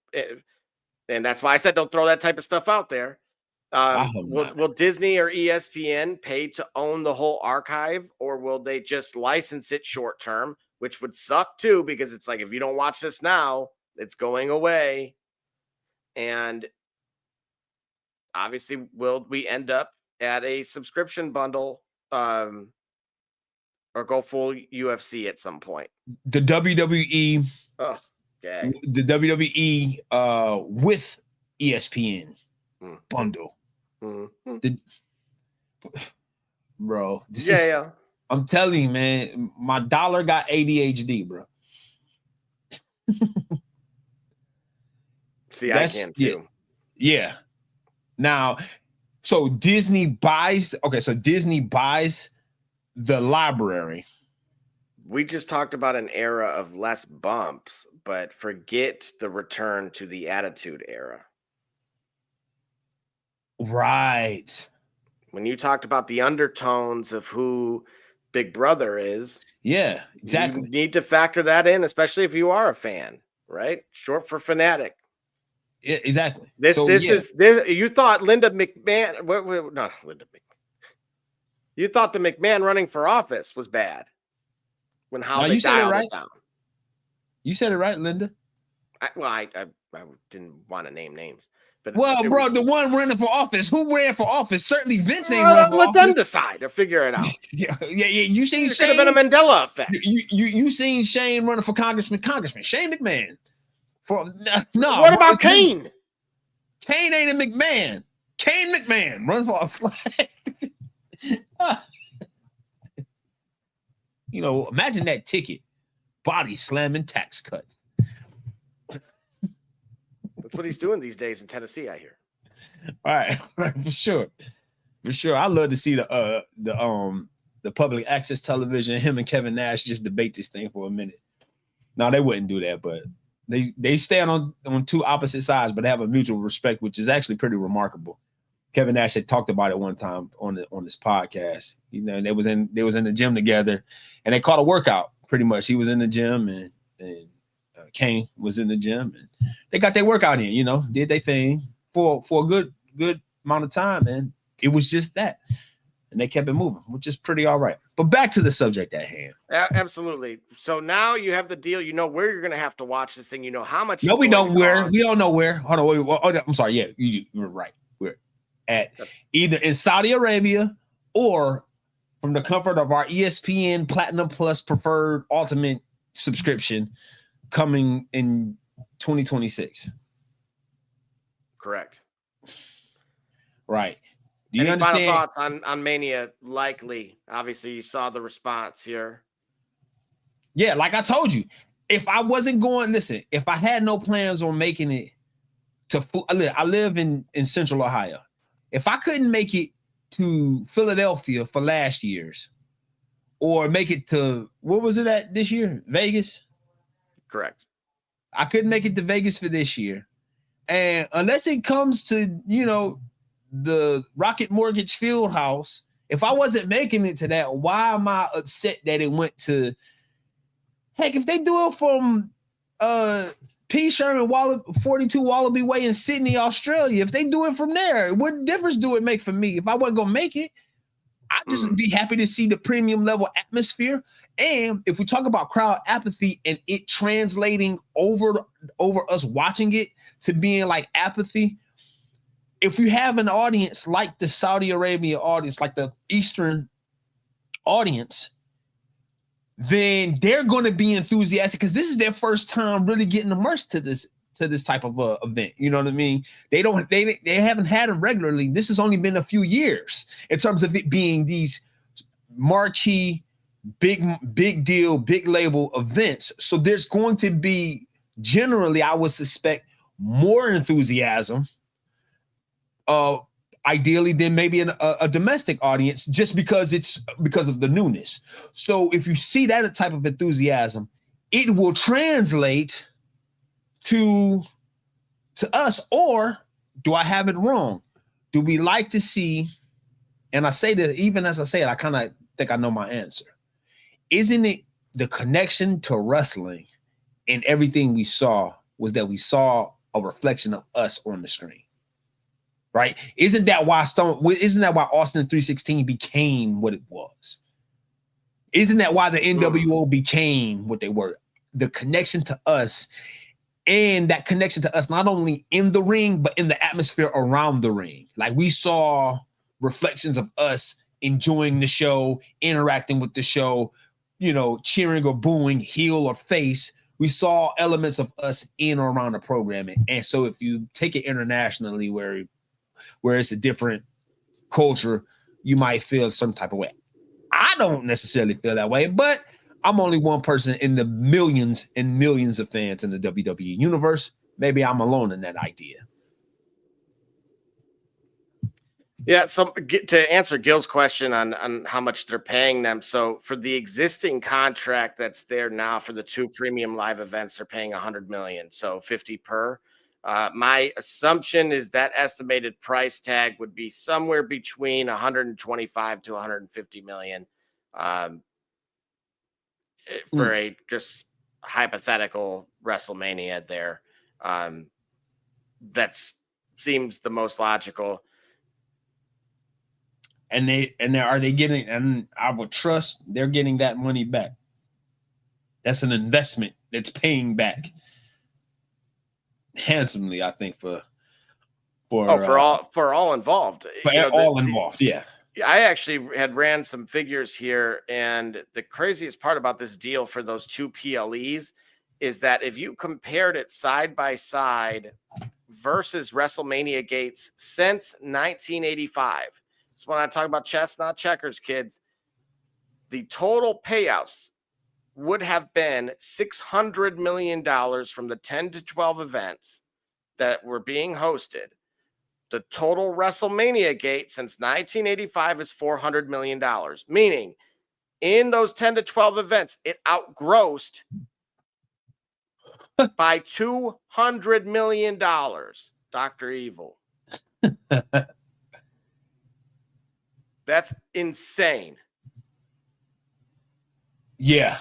And that's why I said don't throw that type of stuff out there. Will Disney or ESPN pay to own the whole archive, or will they just license it short term, which would suck too, because it's like, if you don't watch this now, it's going away. And obviously, will we end up at a subscription bundle or go full UFC at some point? The WWE, the WWE with ESPN bundle. Bro, I'm telling you, man, my dollar got ADHD, bro. See, I can too. Yeah. Now, So Disney buys the library. We just talked about an era of less bumps, but forget the return to the Attitude Era. Right. When you talked about the undertones of who Big Brother is, yeah, exactly. You need to factor that in, especially if you are a fan, right? Short for fanatic. Yeah, exactly. This you thought Linda McMahon, not Linda McMahon. You thought the McMahon running for office was bad when they dialed it down. You said it right, Linda. I didn't want to name names. But bro, the one running for office. Who ran for office? Certainly Vince ain't running for office. Let them decide or figure it out. yeah. You seen Shane? Could have been a Mandela effect. You seen Shane running for congressman? Shane McMahon. No. What about Kane? Kane ain't a McMahon. Kane McMahon run for a flag. Imagine that ticket. Body slamming tax cuts. That's what he's doing these days in Tennessee, I hear. All right, for sure. I love to see the public access television. Him and Kevin Nash just debate this thing for a minute. No, they wouldn't do that, but they stand on two opposite sides, but they have a mutual respect, which is actually pretty remarkable. Kevin Nash had talked about it one time on this podcast. They was in the gym together, and they caught a workout. Pretty much, he was in the gym, and Kane was in the gym, and they got their workout in. Did their thing for a good amount of time, and it was just that, and they kept it moving, which is pretty all right. But back to the subject at hand. Absolutely. So now you have the deal. You know where you're going to have to watch this thing. You know how much. No, we don't. We don't know where. Hold on. Wait, I'm sorry. Yeah, you're right. We're at either in Saudi Arabia or from the comfort of our ESPN Platinum Plus Preferred Ultimate subscription coming in 2026. Correct. Right. Do you understand? Final thoughts on Mania? Likely. Obviously, you saw the response here. Yeah, like I told you, if I wasn't going, listen, if I had no plans on making it I live in Central Ohio. If I couldn't make it to Philadelphia for last year's, or make it to, what was it at this year? Vegas? Correct. I couldn't make it to Vegas for this year. And unless it comes to, the Rocket Mortgage Fieldhouse, if I wasn't making it to that, why am I upset that it went to, heck, if they do it from P. Sherman 42 Wallaby Way in Sydney, Australia, if they do it from there, what difference do it make for me? If I wasn't going to make it, I'd just be happy to see the premium level atmosphere. And if we talk about crowd apathy and it translating over us watching it to being like apathy, if you have an audience like the Saudi Arabia audience, like the Eastern audience, then they're going to be enthusiastic because this is their first time really getting immersed to this type of event. You know what I mean? They haven't had them regularly. This has only been a few years in terms of it being these marquee, big deal, big label events. So there's going to be generally, I would suspect, more enthusiasm, ideally than maybe a domestic audience, just because of the newness. So if you see that type of enthusiasm, it will translate to us. Or do I have it wrong? Do we like to see, and I say that even as I say it, I kind of think I know my answer. Isn't it the connection to wrestling and everything we saw was that we saw a reflection of us on the screen? Right? Isn't that why Austin 316 became what it was? Isn't that why the NWO became what they were? The connection to us, and that connection to us not only in the ring, but in the atmosphere around the ring. Like we saw reflections of us enjoying the show, interacting with the show, cheering or booing, heel or face. We saw elements of us in or around the programming. And so if you take it internationally where it's a different culture, you might feel some type of way. I don't necessarily feel that way, but I'm only one person in the millions and millions of fans in the WWE universe. Maybe I'm alone in that idea. Yeah, so to answer Gil's question on how much they're paying them. So for the existing contract that's there now for the 2 premium live events, they're paying 100 million, so 50 per. My assumption is that estimated price tag would be somewhere between 125 to 150 million, for a just hypothetical WrestleMania there. That's seems the most logical. And are they getting, and I would trust they're getting that money back. That's an investment that's paying back handsomely, I think, for all involved. All involved, yeah. I actually had ran some figures here, and the craziest part about this deal for those 2 PLEs is that if you compared it side by side versus WrestleMania gates since 1985, it's when I talk about chess, not checkers, kids. The total payouts would have been $600 million from the 10 to 12 events that were being hosted. The total WrestleMania gate since 1985 is $400 million, meaning in those 10 to 12 events, it outgrossed by $200 million. Dr. Evil. That's insane. Yeah.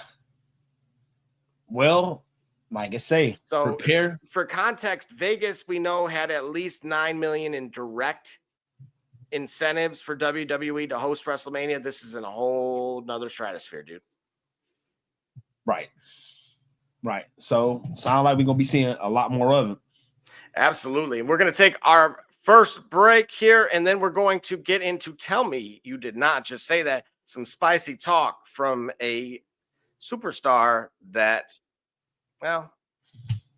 Well, like I say, so prepare. For context, Vegas, we know, had at least $9 million in direct incentives for WWE to host WrestleMania. This is in a whole nother stratosphere, dude. Right. So sound like we're gonna be seeing a lot more of it. Absolutely. And we're going to take our first break here, and then we're going to get into Tell Me You Did Not Just Say That. Some spicy talk from a superstar that's, well,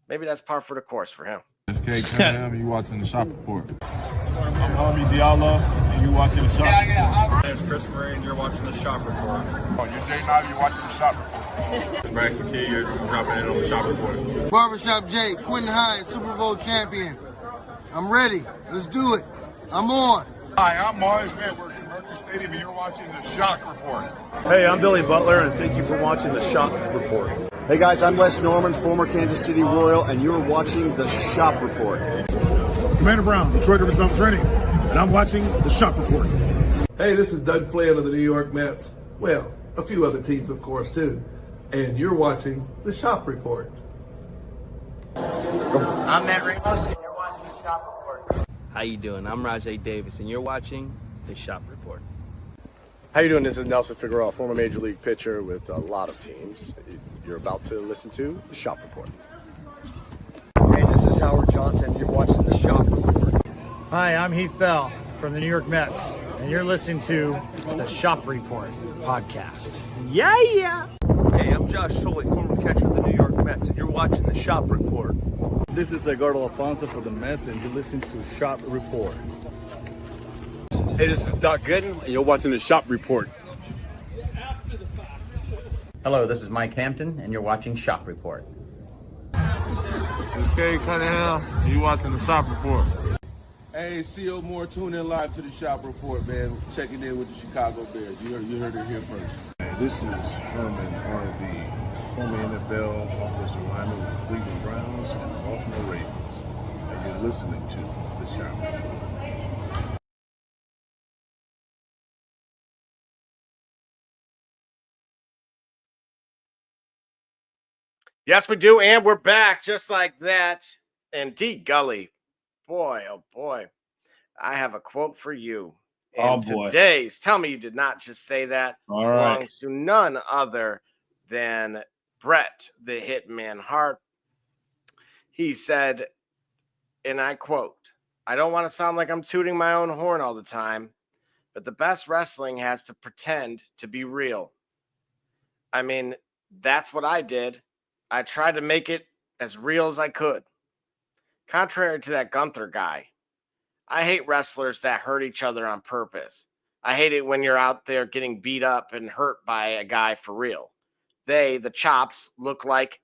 maybe that's par for the course for him. It's K Cunningham, and you watching the Shop Report. I'm Homie Diallo, and you watching the Shop Report. My name's Chris Murray, and you're watching the Shop Report. Oh, you're Jay Knob, you're watching the Shop Report. It's Braxton Key, you're dropping in on the Shop Report. Barbershop Jay, Quentin Hines, Super Bowl champion. I'm ready. Let's do it. I'm on. Hi, I'm Mars Networks from Mercury Stadium, and you're watching the Shock Report. Hey, I'm Billy Butler, and thank you for watching the Shop Report. Hey guys, I'm Les Norman, former Kansas City Royal, and you're watching the Shop Report. Commander Brown, Detroit Rivers Training, and I'm watching the Shop Report. Hey, this is Doug Flynn of the New York Mets. Well, a few other teams, of course, too. And you're watching the Shop Report. I'm Matt Ramos, and you're watching the Shop Report. How you doing? I'm Rajay Davis, and you're watching the Shop Report. How you doing? This is Nelson Figueroa, former Major League pitcher with a lot of teams. You're about to listen to the Shop Report. Hey, this is Howard Johnson. You're watching the Shop Report. Hi, I'm Heath Bell from the New York Mets, and you're listening to the Shop Report podcast. Yeah! Hey, I'm Josh Sholey, former catcher of the New York Mets, and you're watching the Shop Report. This is Edgardo Alfonso for the Mets, and you're listening to Shop Report. Hey, this is Doc Gooden, and you're watching the Shop Report. Hello, this is Mike Hampton, and you're watching Shop Report. This is K Cunningham, and you're watching the Shop Report. Hey, C.O. Moore, tune in live to the Shop Report, man. Checking in with the Chicago Bears. You heard it here first. Hey, this is Herman Harvey, former NFL offensive lineman with the Cleveland Browns and the Baltimore Ravens. And you're listening to the Shop Report. Yes, we do, and we're back just like that. And D Gully, boy, oh boy, I have a quote for you. And today's Tell Me You Did Not Just Say That belongs to none other than Bret the Hitman Hart. He said, and I quote, "I don't want to sound like I'm tooting my own horn all the time, but the best wrestling has to pretend to be real." I mean, that's what I did. I tried to make it as real as I could. Contrary to that Gunther guy, I hate wrestlers that hurt each other on purpose. I hate it when you're out there getting beat up and hurt by a guy for real. They, the chops, look like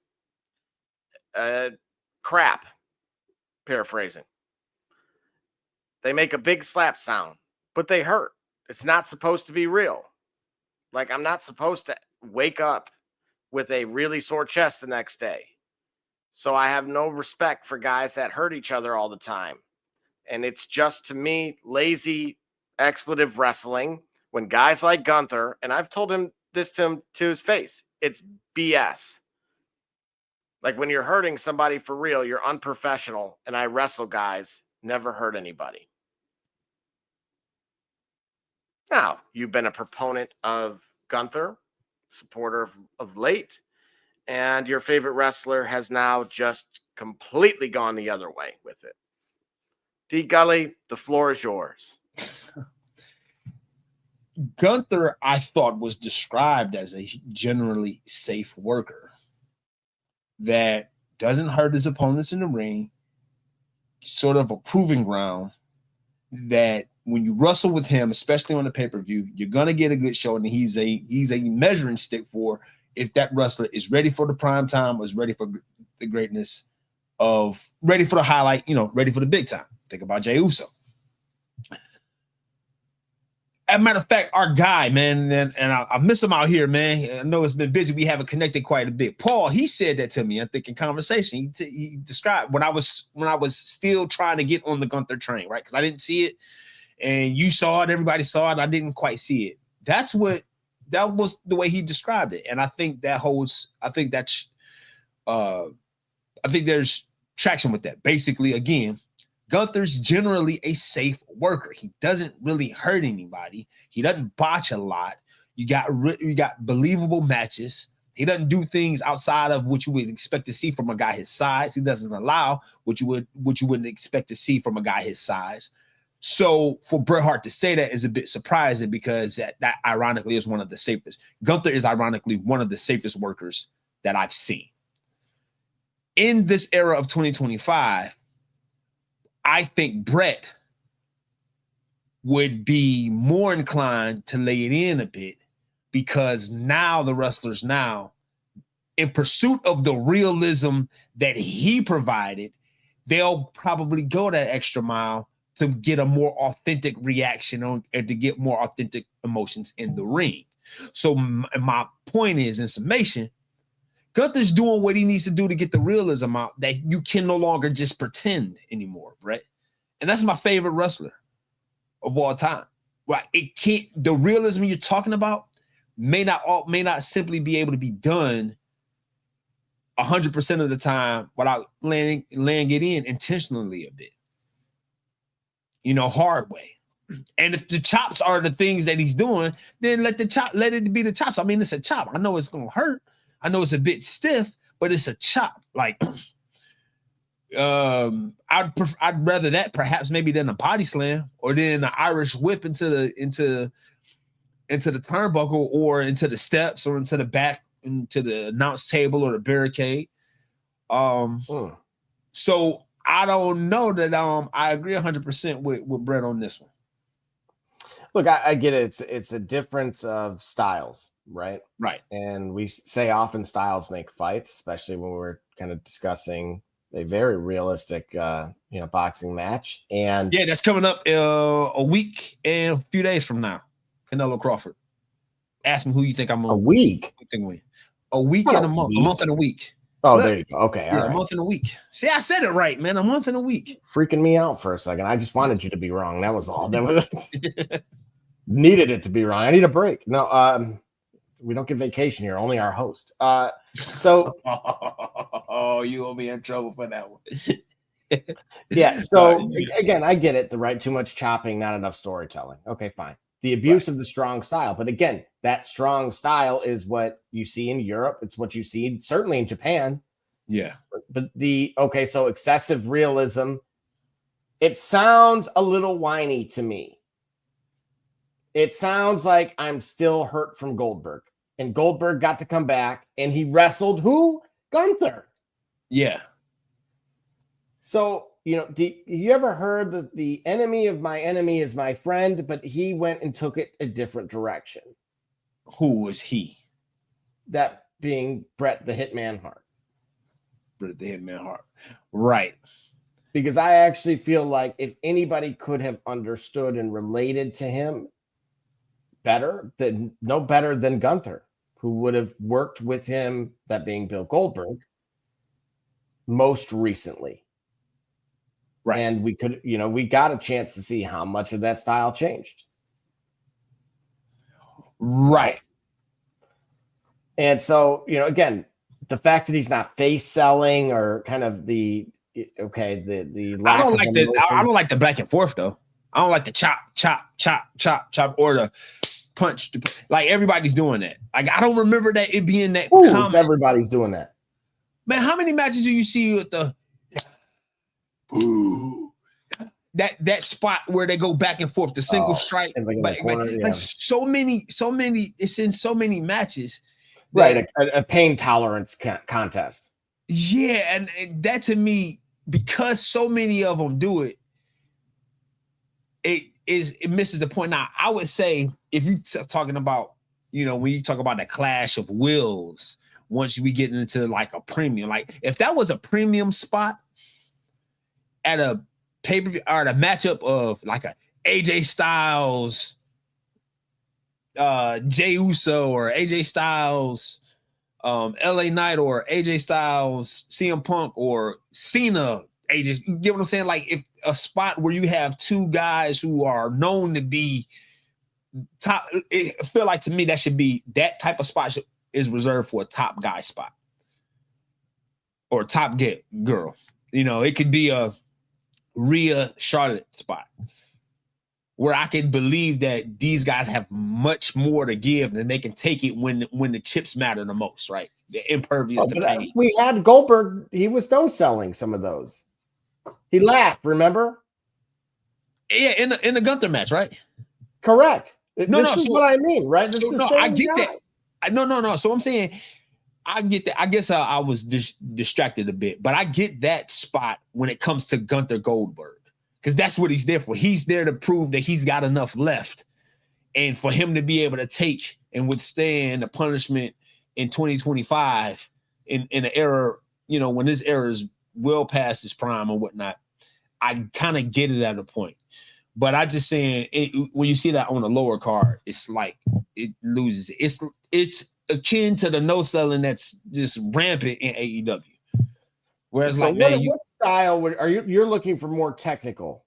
crap. Paraphrasing. They make a big slap sound. but they hurt. It's not supposed to be real. Like, I'm not supposed to wake up with a really sore chest the next day. So I have no respect for guys that hurt each other all the time. And it's just, to me, lazy expletive wrestling when guys like Gunther, and I've told him this to his face, it's BS. Like, when you're hurting somebody for real, you're unprofessional. And I wrestle guys, never hurt anybody. Now, you've been a proponent of Gunther, supporter of late, and your favorite wrestler has now just completely gone the other way with it. D. Gully, the floor is yours. Gunther, I thought, was described as a generally safe worker that doesn't hurt his opponents in the ring, sort of a proving ground that when you wrestle with him, especially on the pay-per-view, you're gonna get a good show, and he's a measuring stick for if that wrestler is ready for the prime time or is ready for the greatness of, ready for the highlight, ready for the big time. Think about Jey Uso. As a matter of fact, our guy, man, and I miss him out here, man. I know it's been busy. We haven't connected quite a bit. Paul, he said that to me, I think, in conversation. He described when I was still trying to get on the Gunther train, right? Because I didn't see it, and you saw it, everybody saw it. I didn't quite see it. That was the way he described it, and I think that holds. I think there's traction with that. Basically, again, Gunther's generally a safe worker. He doesn't really hurt anybody. He doesn't botch a lot. You got believable matches. He doesn't do things outside of what you would expect to see from a guy his size. He doesn't allow what you wouldn't expect to see from a guy his size. So for Bret Hart to say that is a bit surprising, because that ironically is one of the safest. Gunther is ironically one of the safest workers that I've seen. In this era of 2025, I think Bret would be more inclined to lay it in a bit, because now the wrestlers in pursuit of the realism that he provided, they'll probably go that extra mile to get a more authentic reaction and to get more authentic emotions in the ring. So my point is, in summation, Gunther's doing what he needs to do to get the realism out, that you can no longer just pretend anymore, Brett. And that's my favorite wrestler of all time. Right? The realism you're talking about may not simply be able to be done 100% of the time without laying it in intentionally a bit. Hard way. And if the chops are the things that he's doing, then let it be the chops. I mean, it's a chop. I know it's gonna hurt. I know it's a bit stiff, but it's a chop. Like, I'd rather that perhaps maybe than a body slam, or then the Irish whip into the turnbuckle, or into the steps, or into the back, into the announce table or the barricade. So I don't know that I agree 100% with Brett on this one. Look, I get it. It's a difference of styles, right? Right. And we say often styles make fights, especially when we're kind of discussing a very realistic, boxing match. And yeah, that's coming up a week and a few days from now. Canelo Crawford. Ask me who you think I'm a week. A week and a month. A month and a week. Oh, there you go. Okay, all right. A month and a week. See, I said it right, man. A month and a week. Freaking me out for a second. I just wanted you to be wrong. That was all. That was needed it to be wrong. I need a break. No, we don't get vacation here. Only our host. So you will be in trouble for that one. Yeah. So again, I get it. Too much chopping, not enough storytelling. Okay, fine. The abuse of the strong style. But again, that strong style is what you see in Europe. It's what you see certainly in Japan. Yeah. But so excessive realism, it sounds a little whiny to me. It sounds like I'm still hurt from Goldberg. And Goldberg got to come back and he wrestled who? Gunther. Yeah. So, you ever heard that the enemy of my enemy is my friend, but he went and took it a different direction? Who was he? That being Bret the Hitman Hart. Bret the Hitman Hart. Right. because I actually feel like if anybody could have understood and related to him no better than Gunther, who would have worked with him, that being Bill Goldberg, most recently. Right. And we could, we got a chance to see how much of that style changed. Right. And so, again, the fact that he's not face selling or kind of the lack I don't of like emotion. I don't like the back and forth though. I don't like the chop, or the punch. Like everybody's doing that. Like I don't remember that it being that. Everybody's doing that. Man, how many matches do you see with the that spot where they go back and forth, the single strike? Like so many. It's in so many matches. Right, a pain tolerance contest. Yeah, and that to me, because so many of them do it, it misses the point. Now, I would say if you talking about, when you talk about the clash of wills, once we get into like a premium, like if that was a premium spot at a pay-per-view or a matchup of like a AJ Styles, Jey Uso, or AJ Styles, LA Knight, or AJ Styles, CM Punk, or Cena, AJ, you get what I'm saying? Like if a spot where you have two guys who are known to be top, I feel like to me that should be that type of spot is reserved for a top guy spot or top girl. It could be a Rhea Charlotte spot where I can believe that these guys have much more to give than they can take it when the chips matter the most, right? The impervious to pain. We had Goldberg. He was no-selling some of those. He laughed, remember? Yeah, in the Gunther match, right? Correct. This is what I mean, right? This is the same I get guy. that. No. So I'm saying I get that. I guess I was distracted a bit, but I get that spot when it comes to Gunther Goldberg. Because that's what he's there for. He's there to prove that he's got enough left. And for him to be able to take and withstand the punishment in 2025 in an era, when this era is well past his prime and whatnot, I kind of get it at a point. But I just saying, when you see that on the lower card, it's like it loses. It's akin to the no-selling that's just rampant in AEW. Whereas, so what style are you're looking for more technical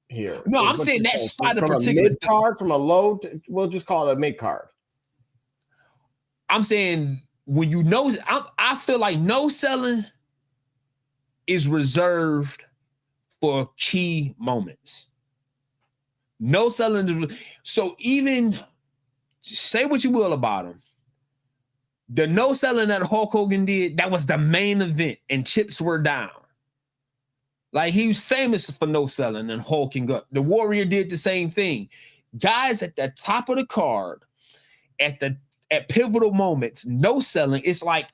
here? No, I'm saying that spot in from particular. A mid card, from a low, we'll just call it a mid card. I'm saying when I feel like no selling is reserved for key moments. No selling. So even say what you will about him. The no selling that Hulk Hogan did, that was the main event, and chips were down. Like he was famous for no selling and Hulk and Gut. The Warrior did the same thing. Guys at the top of the card, at pivotal moments, no selling. It's like,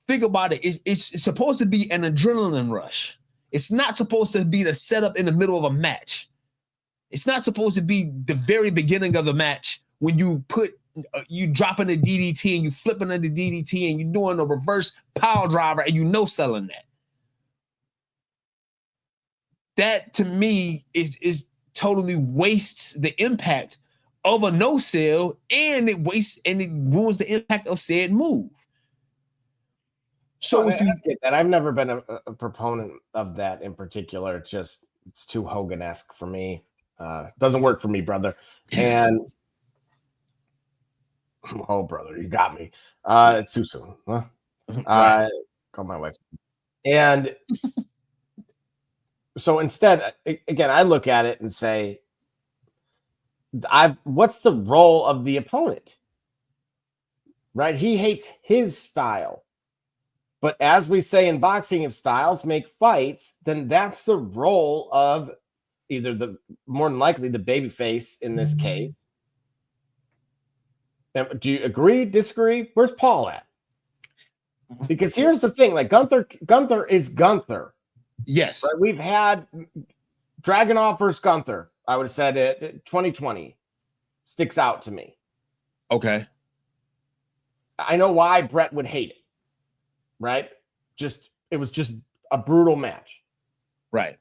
think about it. It's supposed to be an adrenaline rush. It's not supposed to be the setup in the middle of a match. It's not supposed to be the very beginning of the match when you dropping the DDT and you flipping the DDT and you're doing a reverse power driver and you no selling that. That to me is totally wastes the impact of a no sell, and it ruins the impact of said move. So I get that. I've never been a proponent of that in particular. It's too Hogan-esque for me. Doesn't work for me, brother. And oh, brother, you got me. It's too soon. Huh? Right. Call my wife. And so instead, again, I look at it and say, what's the role of the opponent? Right? He hates his style. But as we say in boxing, if styles make fights, then that's the role of either more than likely the babyface in this case. Do you agree, disagree? Where's Paul at? Because here's the thing, like Gunther is Gunther. Yes. Right? We've had Dragunov versus Gunther. I would have said it 2020 sticks out to me. Okay. I know why Brett would hate it. Right? It was just a brutal match. Right.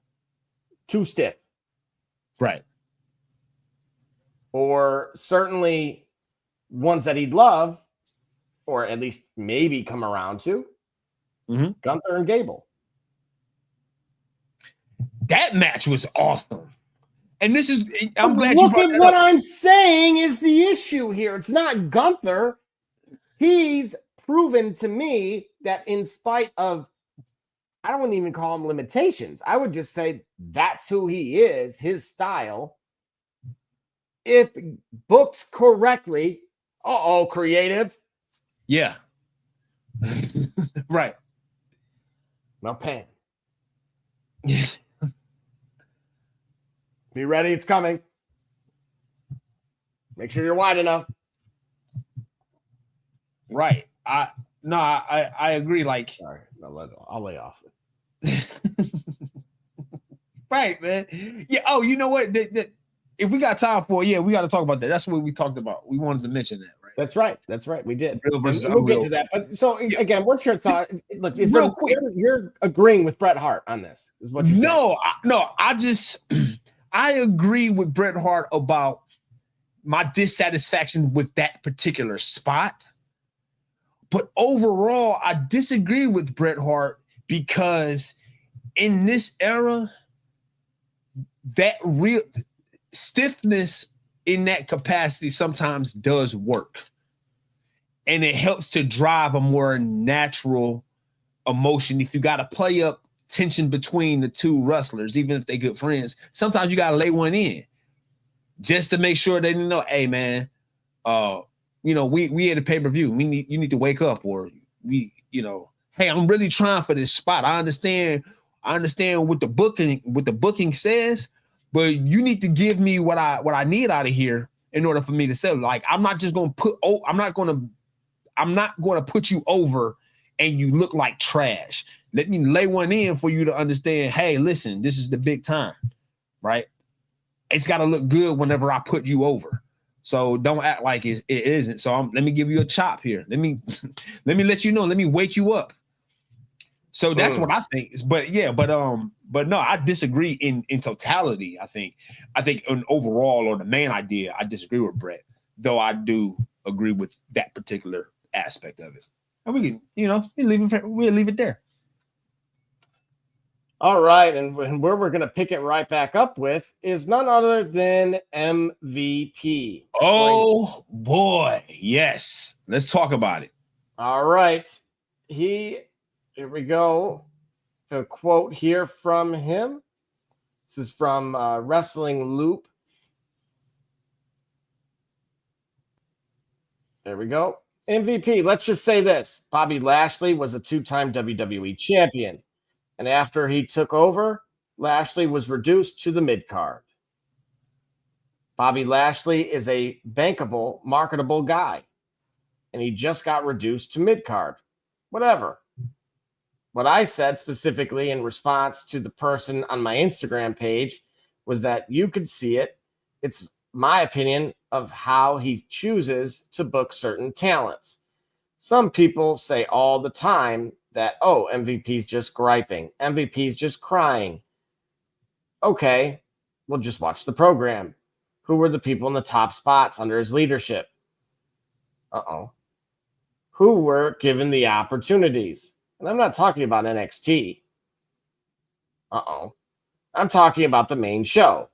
too stiff. Right. Or certainly ones that he'd love, or at least maybe come around to, Gunther and Gable. That match was awesome. And this is, I'm glad Look you brought at that what up. I'm saying is the issue here. It's not Gunther. He's proven to me that in spite of, I don't even call him limitations. I would just say that's who he is, his style. If booked correctly, creative. Yeah. Right. No pain. Be ready, it's coming. Make sure you're wide enough. Right. I agree. Like, sorry, I'll lay off. Right, man. Yeah. Oh, you know what? If we got time for it, yeah, we got to talk about that. That's what we talked about. We wanted to mention that, right? That's right. That's right. We did. Real versus we'll get unreal. to that. But so again, what's your thought? Look, Real quick. You're agreeing with Bret Hart on this, is what you're saying. I just I agree with Bret Hart about my dissatisfaction with that particular spot. But overall, I disagree with Bret Hart because in this era, that real stiffness in that capacity sometimes does work. And it helps to drive a more natural emotion. If you got to play up tension between the two wrestlers, even if they're good friends, sometimes you got to lay one in just to make sure they know, hey, man, we had a pay-per-view. You need to wake up, or hey, I'm really trying for this spot. I understand what the booking says, but you need to give me what I need out of here in order for me to sell. Like, I'm not going to put you over and you look like trash. Let me lay one in for you to understand, hey, listen, this is the big time, right? It's got to look good whenever I put you over. So don't act like it isn't. So let me give you a chop here. Let me let you know. Let me wake you up. So that's what I think. But no, I disagree in totality. I think in overall, on the main idea, I disagree with Bret, though I do agree with that particular aspect of it. And we can, we'll leave it there. All right, and where we're going to pick it right back up with is none other than MVP. Oh, boy. Yes. Let's talk about it. All right. Here we go. A quote here from him. This is from Wrestling Loop. There we go. MVP. Let's just say this. Bobby Lashley was a two-time WWE champion. And after he took over, Lashley was reduced to the mid-card. Bobby Lashley is a bankable, marketable guy. And he just got reduced to mid-card. Whatever. What I said specifically in response to the person on my Instagram page was that you could see it. It's my opinion of how he chooses to book certain talents. Some people say all the time that, MVP's just griping. MVP's just crying. Okay, we'll just watch the program. Who were the people in the top spots under his leadership? Who were given the opportunities? And I'm not talking about NXT. I'm talking about the main show.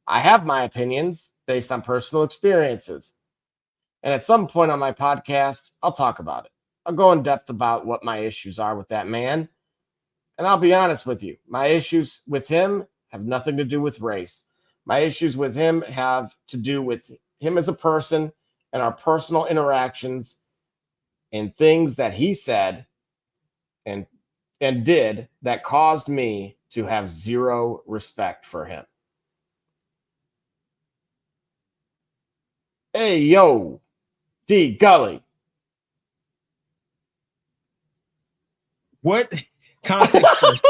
I have my opinions based on personal experiences. And at some point on my podcast, I'll talk about it. I'll go in depth about what my issues are with that man. And I'll be honest with you. My issues with him have nothing to do with race. My issues with him have to do with him as a person and our personal interactions and things that he said and did that caused me to have zero respect for him. Hey, yo, D Gully. What? Context first.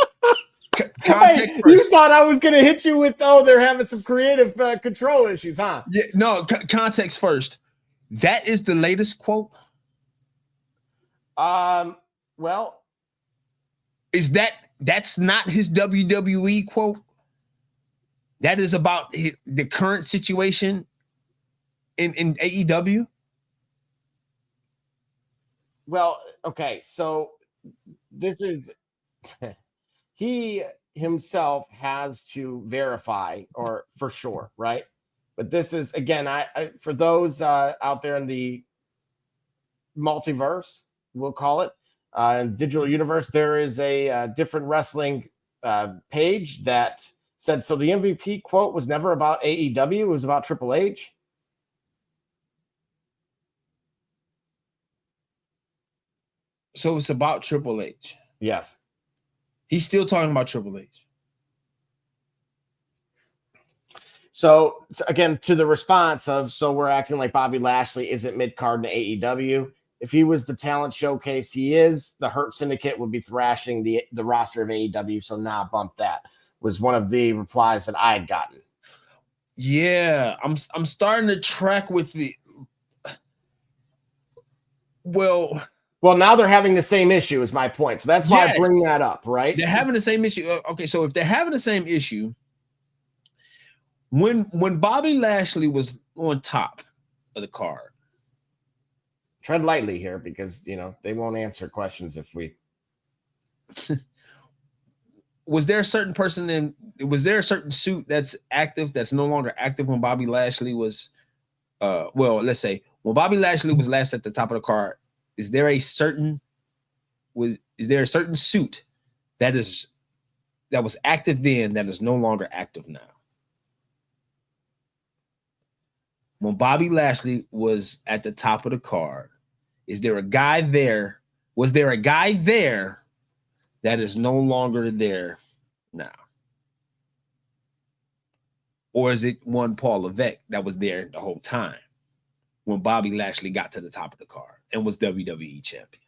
Context first. You thought I was going to hit you with, they're having some creative control issues, huh? Yeah, no, context first. That is the latest quote? Well. Is that That's not his WWE quote. That is about the current situation in AEW. Well, okay, so this is he himself has to verify or for sure, right? But this is again, I for those out there in the multiverse, we'll call it, digital universe, there is a different wrestling page that said so the MVP quote was never about AEW, it was about Triple H. So it's about Triple H. Yes. He's still talking about Triple H. So again, to the response of, so we're acting like Bobby Lashley isn't mid-card in AEW. If he was the talent showcase he is, the Hurt Syndicate would be thrashing the roster of AEW. So nah, bump that, was one of the replies that I had gotten. Yeah, I'm starting to track with the well, now they're having the same issue is my point. So that's why I bring that up, right? They're having the same issue. Okay, so if they're having the same issue, when Bobby Lashley was on top of the card, tread lightly here because they won't answer questions if we. Was there a certain person was there a certain suit that's active that's no longer active when Bobby Lashley was let's say when Bobby Lashley was last at the top of the card, is there a certain suit that was active then that is no longer active now? When Bobby Lashley was at the top of the card, is there a guy there? Was there a guy there that is no longer there now? Or is it one Paul Levesque that was there the whole time when Bobby Lashley got to the top of the card and was WWE champion?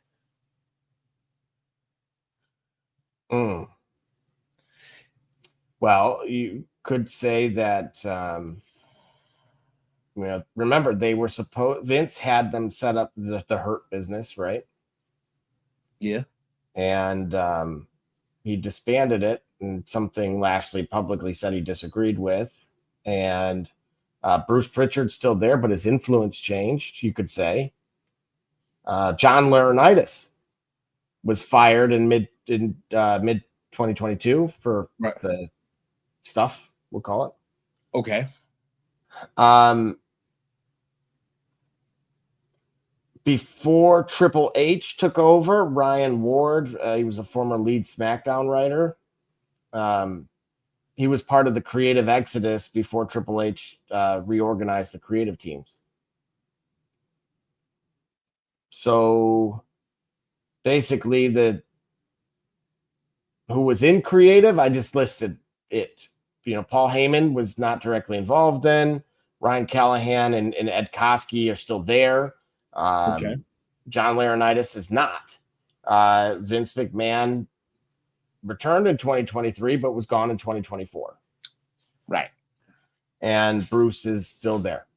Well, you could say that remember they were Vince had them set up the Hurt business, right? Yeah. And he disbanded it, and something Lashley publicly said he disagreed with. And Bruce Pritchard's still there, but his influence changed, you could say. John Laurinaitis was fired in mid 2022 for the stuff, we'll call it. Okay. Before Triple H took over, Ryan Ward, he was a former lead SmackDown writer. He was part of the creative exodus before Triple H reorganized the creative teams. So basically, who was in creative, I just listed it. Paul Heyman was not directly involved then. Ryan Callahan and Ed Koskey are still there. Okay. John Laurinaitis is not. Vince McMahon returned in 2023, but was gone in 2024. Right. And Bruce is still there.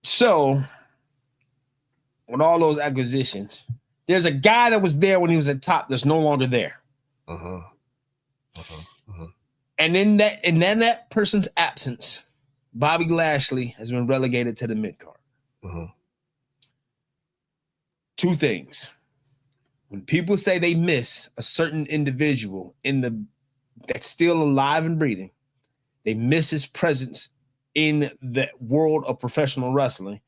So, with all those acquisitions, there's a guy that was there when he was at top that's no longer there. And in that person's absence, Bobby Lashley has been relegated to the mid-card. Two things. When people say they miss a certain individual that's still alive and breathing, they miss his presence in the world of professional wrestling.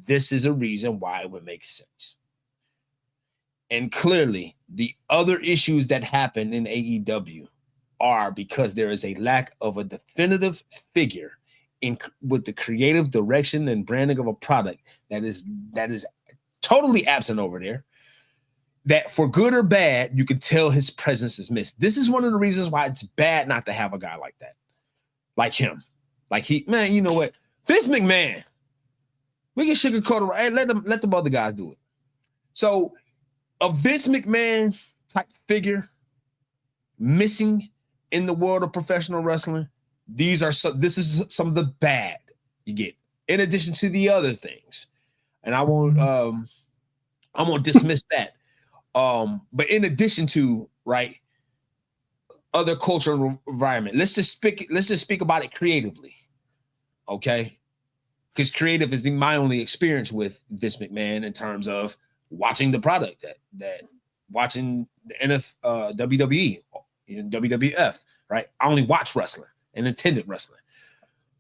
This is a reason why it would make sense. And clearly, the other issues that happen in AEW are because there is a lack of a definitive figure with the creative direction and branding of a product that is totally absent over there. That for good or bad, you can tell his presence is missed. This is one of the reasons why it's bad not to have a guy like that, like him, man. You know what, Vince McMahon, we can sugarcoat it. Right? Let the other guys do it. So, a Vince McMahon type figure missing in the world of professional wrestling. This is some of the bad you get, in addition to the other things. And I won't I'm gonna dismiss that. But in addition to right other cultural environment, let's just speak about it creatively, okay? Because creative is my only experience with Vince McMahon in terms of watching the product that watching the WWE, WWF, right? I only watch wrestling and attended wrestling.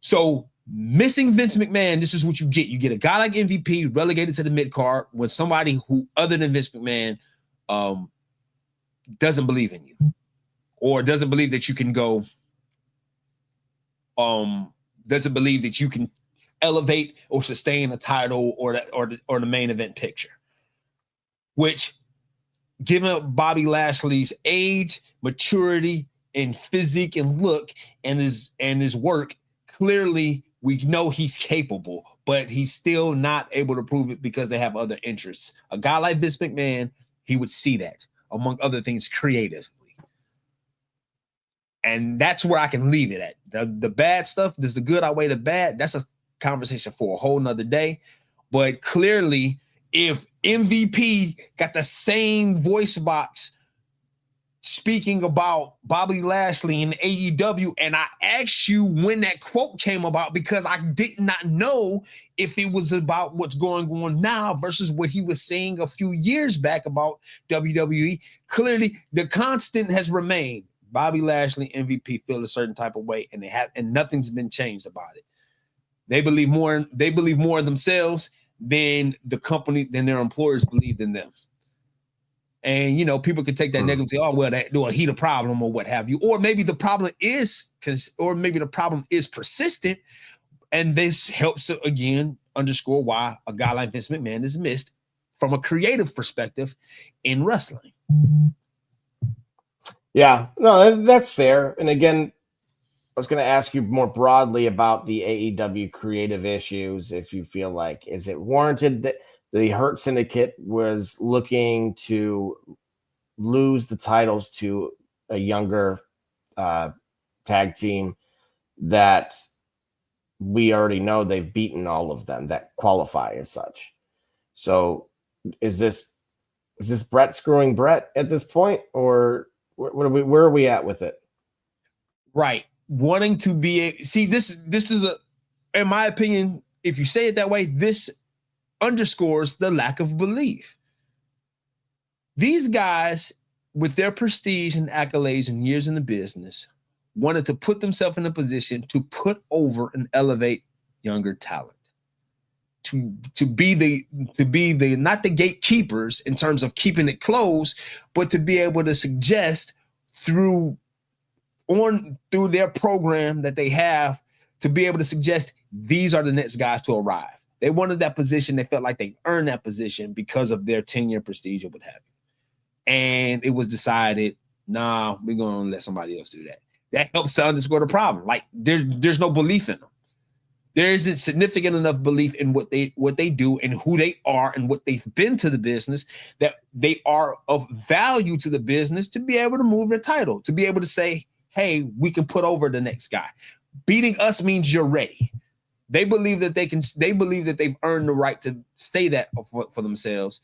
So missing Vince McMahon, this is what you get. You get a guy like MVP relegated to the mid card when somebody who other than Vince McMahon doesn't believe in you or doesn't believe that you can go, doesn't believe that you can elevate or sustain a title or the main event picture. Which, given Bobby Lashley's age, maturity, and physique and look and his work, clearly we know he's capable, but he's still not able to prove it because they have other interests. A guy like Vince McMahon, he would see that, among other things, creatively. And that's where I can leave it at. The bad stuff, does the good outweigh the bad? That's a conversation for a whole nother day. But clearly, if MVP got the same voice box speaking about Bobby Lashley in AEW, and I asked you when that quote came about because I did not know if it was about what's going on now versus what he was saying a few years back about WWE. Clearly, the constant has remained. Bobby Lashley, MVP feel a certain type of way, and nothing's been changed about it. They believe more in themselves than the company, than their employers believed in them. And people could take that negatively. Oh, well, he the problem or what have you. Or maybe the problem is persistent. And this helps to again underscore why a guy like Vince McMahon is missed from a creative perspective in wrestling. Yeah, no, that's fair. And again, I was going to ask you more broadly about the AEW creative issues. If you feel like, is it warranted that the Hurt Syndicate was looking to lose the titles to a younger tag team that we already know they've beaten all of them that qualify as such? So is this Brett screwing Brett at this point, or where are we at with it? Right. Wanting to be this is in my opinion, if you say it that way, this underscores the lack of belief. These guys, with their prestige and accolades and years in the business, wanted to put themselves in a position to put over and elevate younger talent. To be the not the gatekeepers in terms of keeping it closed, but to be able to suggest through their program that they have, to be able to suggest these are the next guys to arrive. They wanted that position. They felt like they earned that position because of their tenure, prestige, or what have you. And it was decided, nah, we're going to let somebody else do that. That helps to underscore the problem. Like there's no belief in them. There isn't significant enough belief in what they do and who they are and what they've been to the business, that they are of value to the business to be able to move their title, to be able to say, hey, we can put over the next guy. Beating us means you're ready. They believe that they've earned the right to say that for themselves,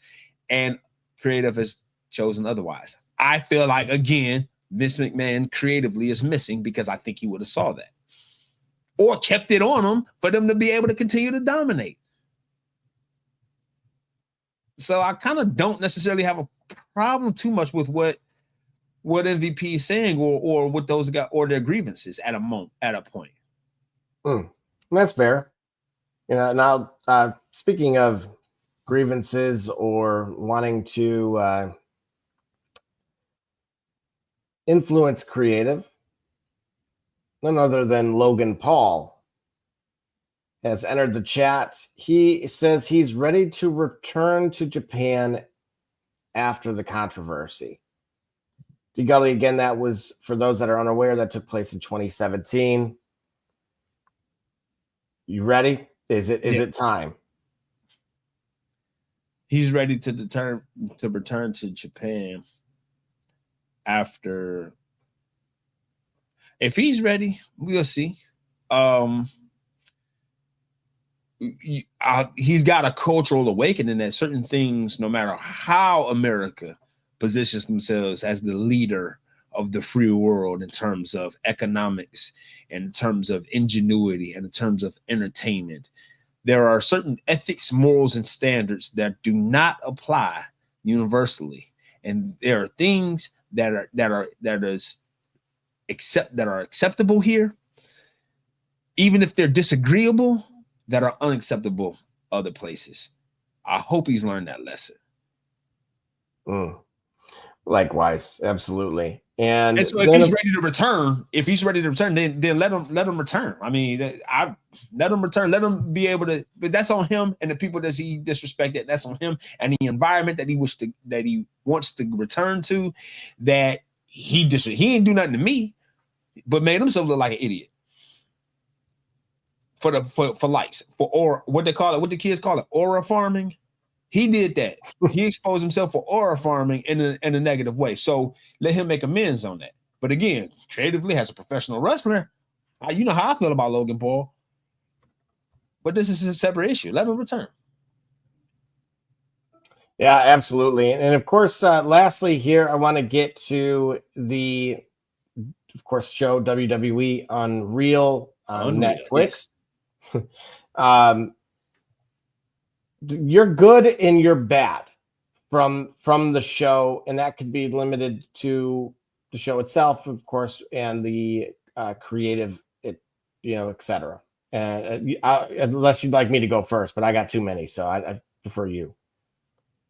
and creative has chosen otherwise. I feel like, again, Vince McMahon creatively is missing because I think he would have saw that or kept it on them for them to be able to continue to dominate. So I kind of don't necessarily have a problem too much with what MVP is saying or what those guys or their grievances at a point. That's fair. Now speaking of grievances or wanting to influence creative, none other than Logan Paul has entered the chat. He says he's ready to return to Japan after the controversy. Gully, again, that was, for those that are unaware, that took place in 2017. You ready? Is it time? He's ready to return to Japan after. If he's ready, we'll see. he's got a cultural awakening that certain things, no matter how America positions themselves as the leader of the free world in terms of economics, and in terms of ingenuity, and in terms of entertainment, there are certain ethics, morals, and standards that do not apply universally, and there are things that are acceptable here, even if they're disagreeable, that are unacceptable other places. I hope he's learned that lesson. Likewise, absolutely. And so if he's ready to return, then let him return. I mean, I let him return, let him be able to, but that's on him and the people that he disrespected. That's on him and the environment that he wants to return to, that he ain't do nothing to me, but made himself look like an idiot. For likes, or what they call it, what the kids call it, aura farming. He did that. He exposed himself for aura farming in a negative way. So let him make amends on that. But again, creatively, as a professional wrestler, you know how I feel about Logan Paul. But this is a separate issue. Let him return. Yeah, absolutely. And of course, lastly here, I want to get to the, of course, show WWE Unreal on Netflix. Yes. You're good and you're bad from the show, and that could be limited to the show itself, of course, and the creative, etc. Unless you'd like me to go first, but I got too many, so I prefer you.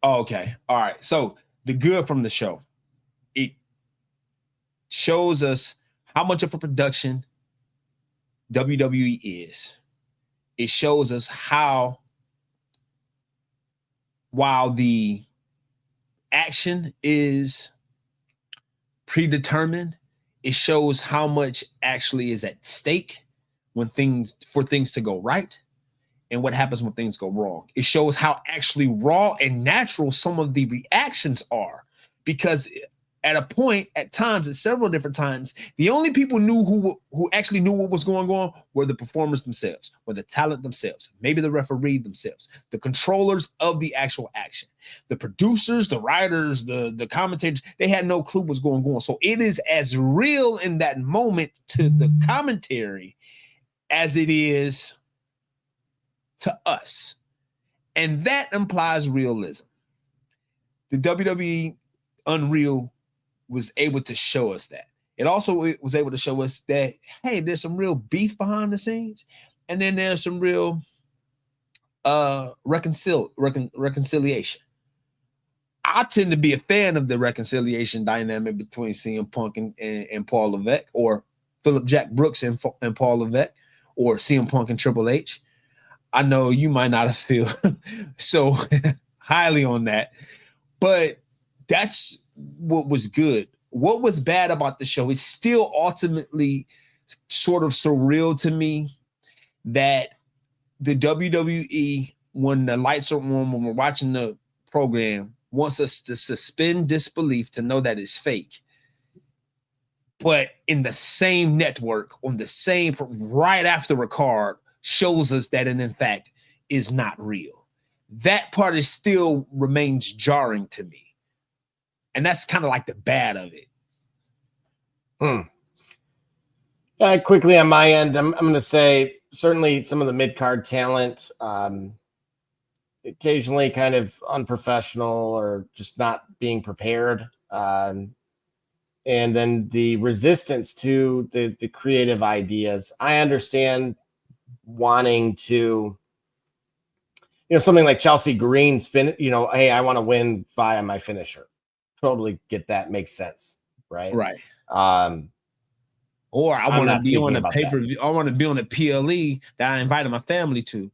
Oh, okay, all right. So the good from the show, it shows us how much of a production WWE is. It shows us how, while the action is predetermined, it shows how much actually is at stake for things to go right, and what happens when things go wrong. It shows how actually raw and natural some of the reactions are, because at a point, at times, at several different times, the only people who actually knew what was going on were the performers themselves, were the talent themselves, maybe the referee themselves, the controllers of the actual action, the producers, the writers, the commentators. They had no clue what's going on. So it is as real in that moment to the commentary as it is to us, and that implies realism. The WWE Unreal was able to show us that. It also was able to show us that, hey, there's some real beef behind the scenes, and then there's some real reconciliation. I tend to be a fan of the reconciliation dynamic between CM Punk and Paul Levesque, or Philip Jack Brooks and Paul Levesque, or CM Punk and Triple H. I know you might not feel so highly on that, but that's what was good. What was bad about the show is still ultimately sort of surreal to me that the WWE, when the lights are on, when we're watching the program, wants us to suspend disbelief to know that it's fake. But in the same network, on the same, right after a card, shows us that it in fact is not real. That part is still remains jarring to me. And that's kind of like the bad of it. Quickly on my end, I'm going to say certainly some of the mid-card talent, occasionally kind of unprofessional or just not being prepared. And then the resistance to the creative ideas. I understand wanting to, something like Chelsea Green's hey, I want to win via my finisher. Totally get that. Makes sense. Right. Or I want to be on a pay-per-view. I want to be on a PLE that I invited my family to.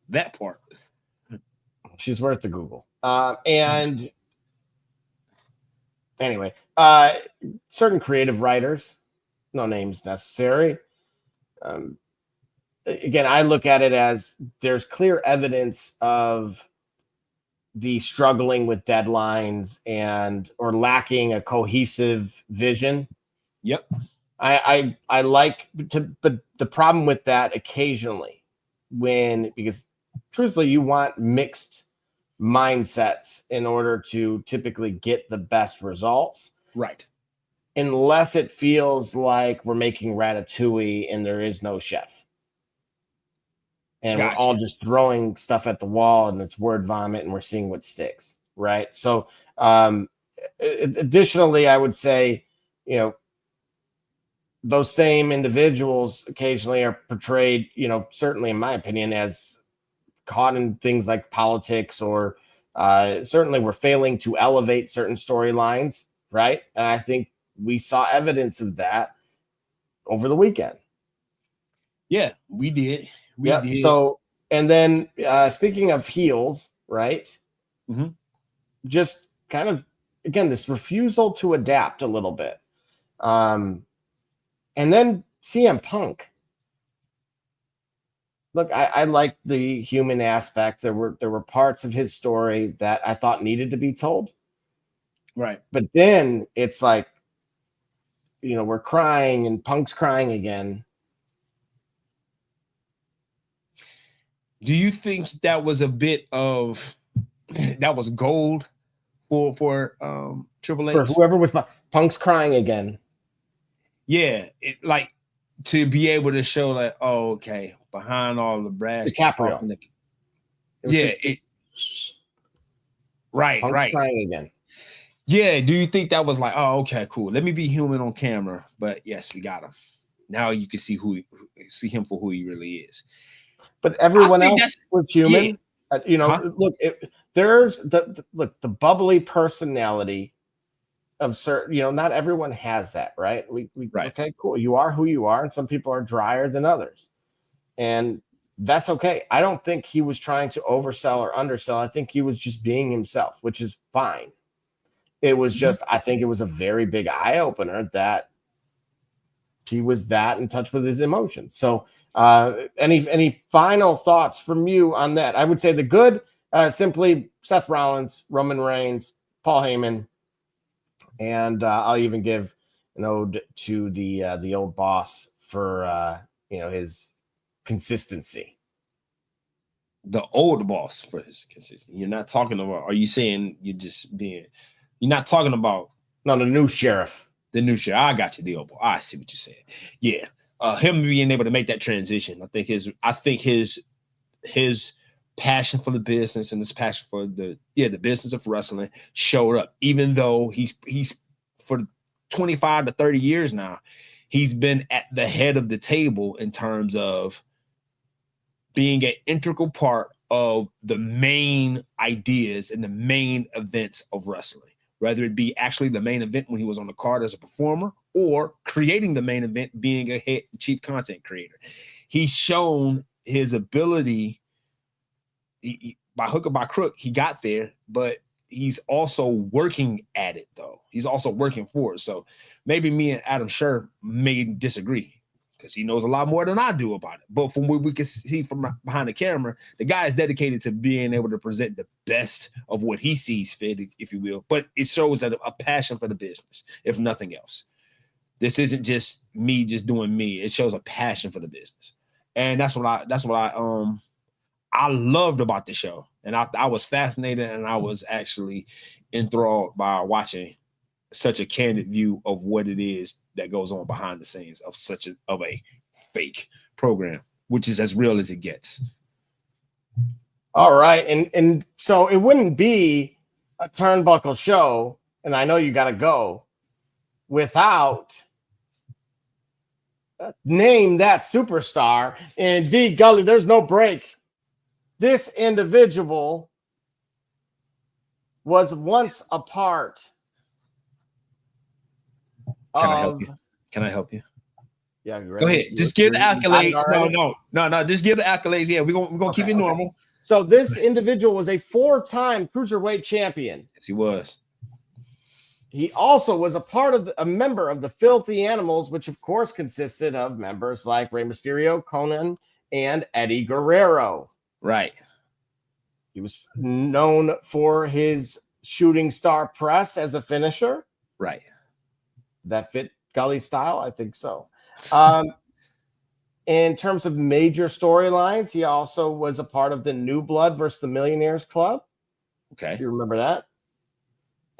That part. She's worth the Google. And anyway, certain creative writers, no names necessary. Again, I look at it as there's clear evidence of the struggling with deadlines or lacking a cohesive vision. Yep. I like to, but the problem with that occasionally because truthfully, you want mixed mindsets in order to typically get the best results. Right. Unless it feels like we're making ratatouille and there is no chef. And we're all just throwing stuff at the wall and it's word vomit and we're seeing what sticks. Right. So additionally, I would say, those same individuals occasionally are portrayed, certainly in my opinion, as caught in things like politics or certainly we're failing to elevate certain storylines, right? And I think we saw evidence of that over the weekend. Yeah, we did. We did. So, and then speaking of heels, right? Mm-hmm. Just kind of, again, this refusal to adapt a little bit. And then CM Punk. Look, I like the human aspect. There were parts of his story that I thought needed to be told. Right. But then it's like, we're crying and Punk's crying again. Do you think that was a bit of that was gold for Triple H? For whoever was Punk's crying again. Yeah, like to be able to show like, oh, okay, behind all the brass, DiCaprio. Right. Punk's crying again. Yeah. Do you think that was like, oh, okay, cool. Let me be human on camera, but yes, we got him. Now you can see see him for who he really is. But everyone else was human. Yeah. Look, there's the bubbly personality of certain, not everyone has that, right? Right. Okay, cool. You are who you are, and some people are drier than others. And that's okay. I don't think he was trying to oversell or undersell. I think he was just being himself, which is fine. It was just, I think it was a very big eye opener that he was that in touch with his emotions. So any final thoughts from you on that? I would say the good, simply Seth Rollins, Roman Reigns, Paul Heyman, and I'll even give an ode to the old boss for his consistency. The old boss for his consistency. You're not talking about. Are you saying you're not talking about? No, the new sheriff. The new sheriff. I got you, the old boss. I see what you're saying. Yeah. Him being able to make that transition, I think his passion for the business and his passion for the business of wrestling showed up. Even though he's for 25 to 30 years now, he's been at the head of the table in terms of being an integral part of the main ideas and the main events of wrestling. Whether it be actually the main event when he was on the card as a performer or creating the main event, being a head chief content creator. He's shown his ability by hook or by crook, he got there, but he's also working at it though. He's also working for it. So maybe me and Adam Scher may disagree because he knows a lot more than I do about it. But from what we can see from behind the camera, the guy is dedicated to being able to present the best of what he sees fit, if you will. But it shows that a passion for the business, if nothing else. This isn't just me just doing me. It shows a passion for the business. And that's what I loved about the show. And I was fascinated and I was actually enthralled by watching such a candid view of what it is that goes on behind the scenes of such a fake program, which is as real as it gets. All right. And so it wouldn't be a Turnbuckle show, and I know you got to go, without name that superstar. And D Gully, there's no break. This individual was once a part. Can I help you? Can I help you? Yeah, go ahead. Just give the accolades. No. Just give the accolades. Yeah, we're gonna keep it normal. So this individual was a 4-time cruiserweight champion. Yes, he was. He also was a member of the Filthy Animals, which of course consisted of members like Rey Mysterio, Conan, and Eddie Guerrero. Right. He was known for his shooting star press as a finisher. Right. That fit Gully style? I think so. In terms of major storylines, he also was a part of the New Blood versus the Millionaires Club. Okay. If you remember that.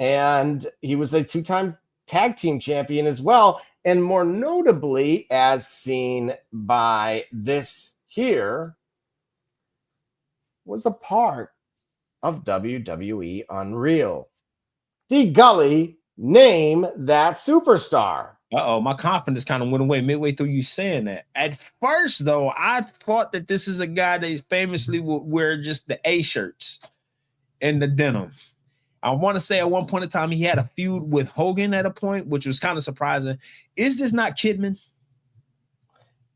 And he was a 2-time tag team champion as well. And more notably, as seen by this here, was a part of WWE Unreal. D. Gully, name that superstar. Uh-oh, my confidence kind of went away midway through you saying that. At first, though, I thought that this is a guy that famously would wear just the A shirts and the denim. I want to say at one point in time, he had a feud with Hogan at a point, which was kind of surprising. Is this not Kidman?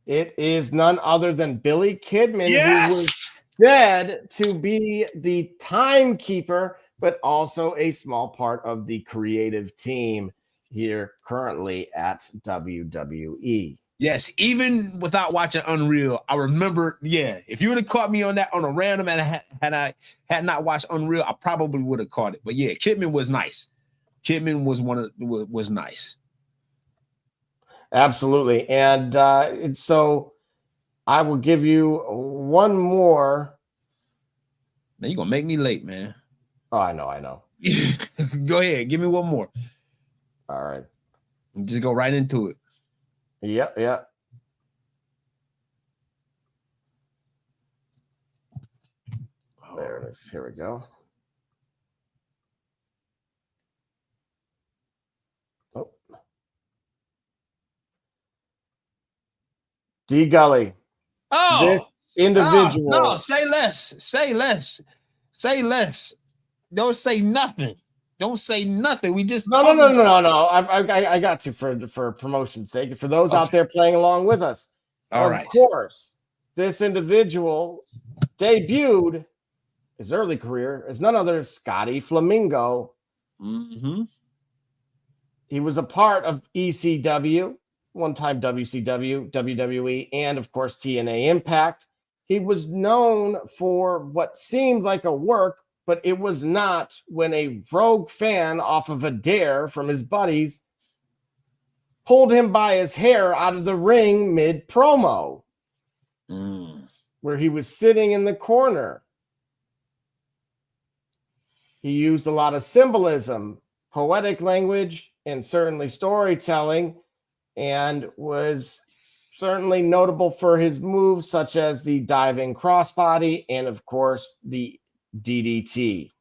It is none other than Billy Kidman, Yes! who was said to be the timekeeper, but also a small part of the creative team here currently at WWE. Yes, even without watching Unreal, I remember, if you would have caught me on that on a random and I had not watched Unreal, I probably would have caught it. But yeah, Kidman was nice. Kidman was was nice. Absolutely. And so I will give you one more. Now you're going to make me late, man. Oh, I know. Go ahead. Give me one more. All right. Just go right into it. Yep. There it is. Here we go. Oh. D. Gully. Oh, this individual. No, say less. Say less. Say less. Don't say nothing. Don't say nothing. We just No. I got to for promotion's sake. For those out there playing along with us. All of course, this individual debuted his early career as none other than Scotty Flamingo. Mm-hmm. He was a part of ECW, one-time WCW, WWE, and of course TNA Impact. He was known for what seemed like a work, but it was not, when a rogue fan off of a dare from his buddies pulled him by his hair out of the ring mid-promo, where he was sitting in the corner. He used a lot of symbolism, poetic language, and certainly storytelling, and was certainly notable for his moves such as the diving crossbody and, of course, the DDT.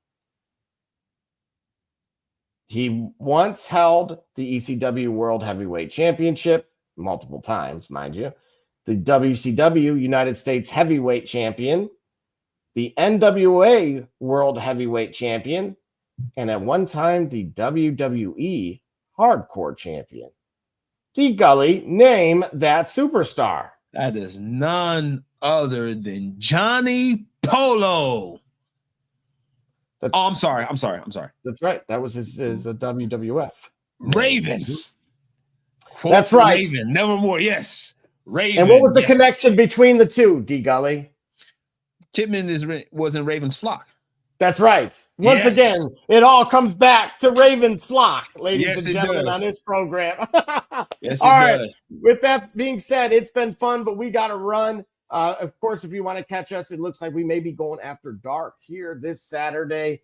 He once held the ECW World Heavyweight Championship multiple times, mind you, the WCW United States Heavyweight Champion, the NWA World Heavyweight Champion, and at one time the WWE Hardcore Champion. D. Gully, name that superstar. That is none other than Johnny Polo. I'm sorry. That's right. That was his WWF. Raven. That's right. Raven. Nevermore. Yes. Raven. And what was the connection between the two, D. Gully? Kidman was in Raven's flock. That's right. Once again, it all comes back to Raven's flock, ladies and gentlemen, on this program. Yes, all right. does. With that being said, it's been fun, but we got to run. Of course, if you want to catch us, it looks like we may be going after dark here this Saturday,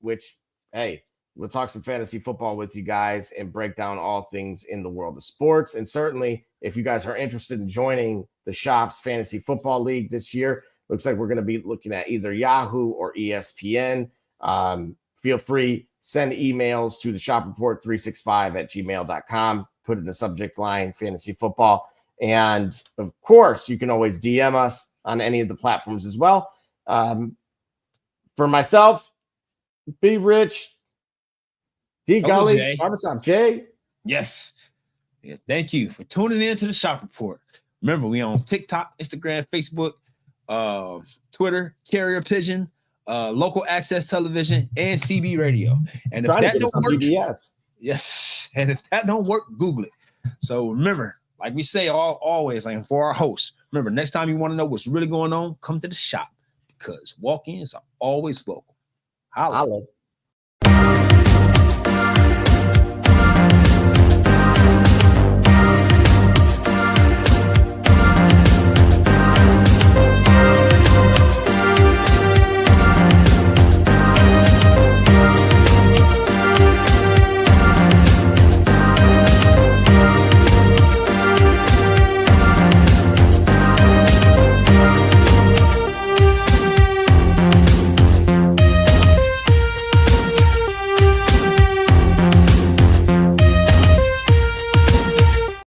which, hey, we'll talk some fantasy football with you guys and break down all things in the world of sports. And certainly, if you guys are interested in joining the Shop's Fantasy Football League this year, looks like we're going to be looking at either Yahoo or ESPN. Feel free, send emails to the shopreport365@gmail.com. Put in the subject line, fantasy football. And of course, you can always DM us on any of the platforms as well. For myself, B. Rich, D. Gully, Barbershop Jay. Yes. Yeah, thank you for tuning in to the Shop Report. Remember, we on TikTok, Instagram, Facebook, Twitter, Carrier Pigeon, Local Access Television, and CB Radio. And if that don't work, yes. And if that don't work, Google it. So remember, like we say always, like for our hosts, remember, next time you want to know what's really going on, come to the shop, because walk-ins are always welcome. Holla.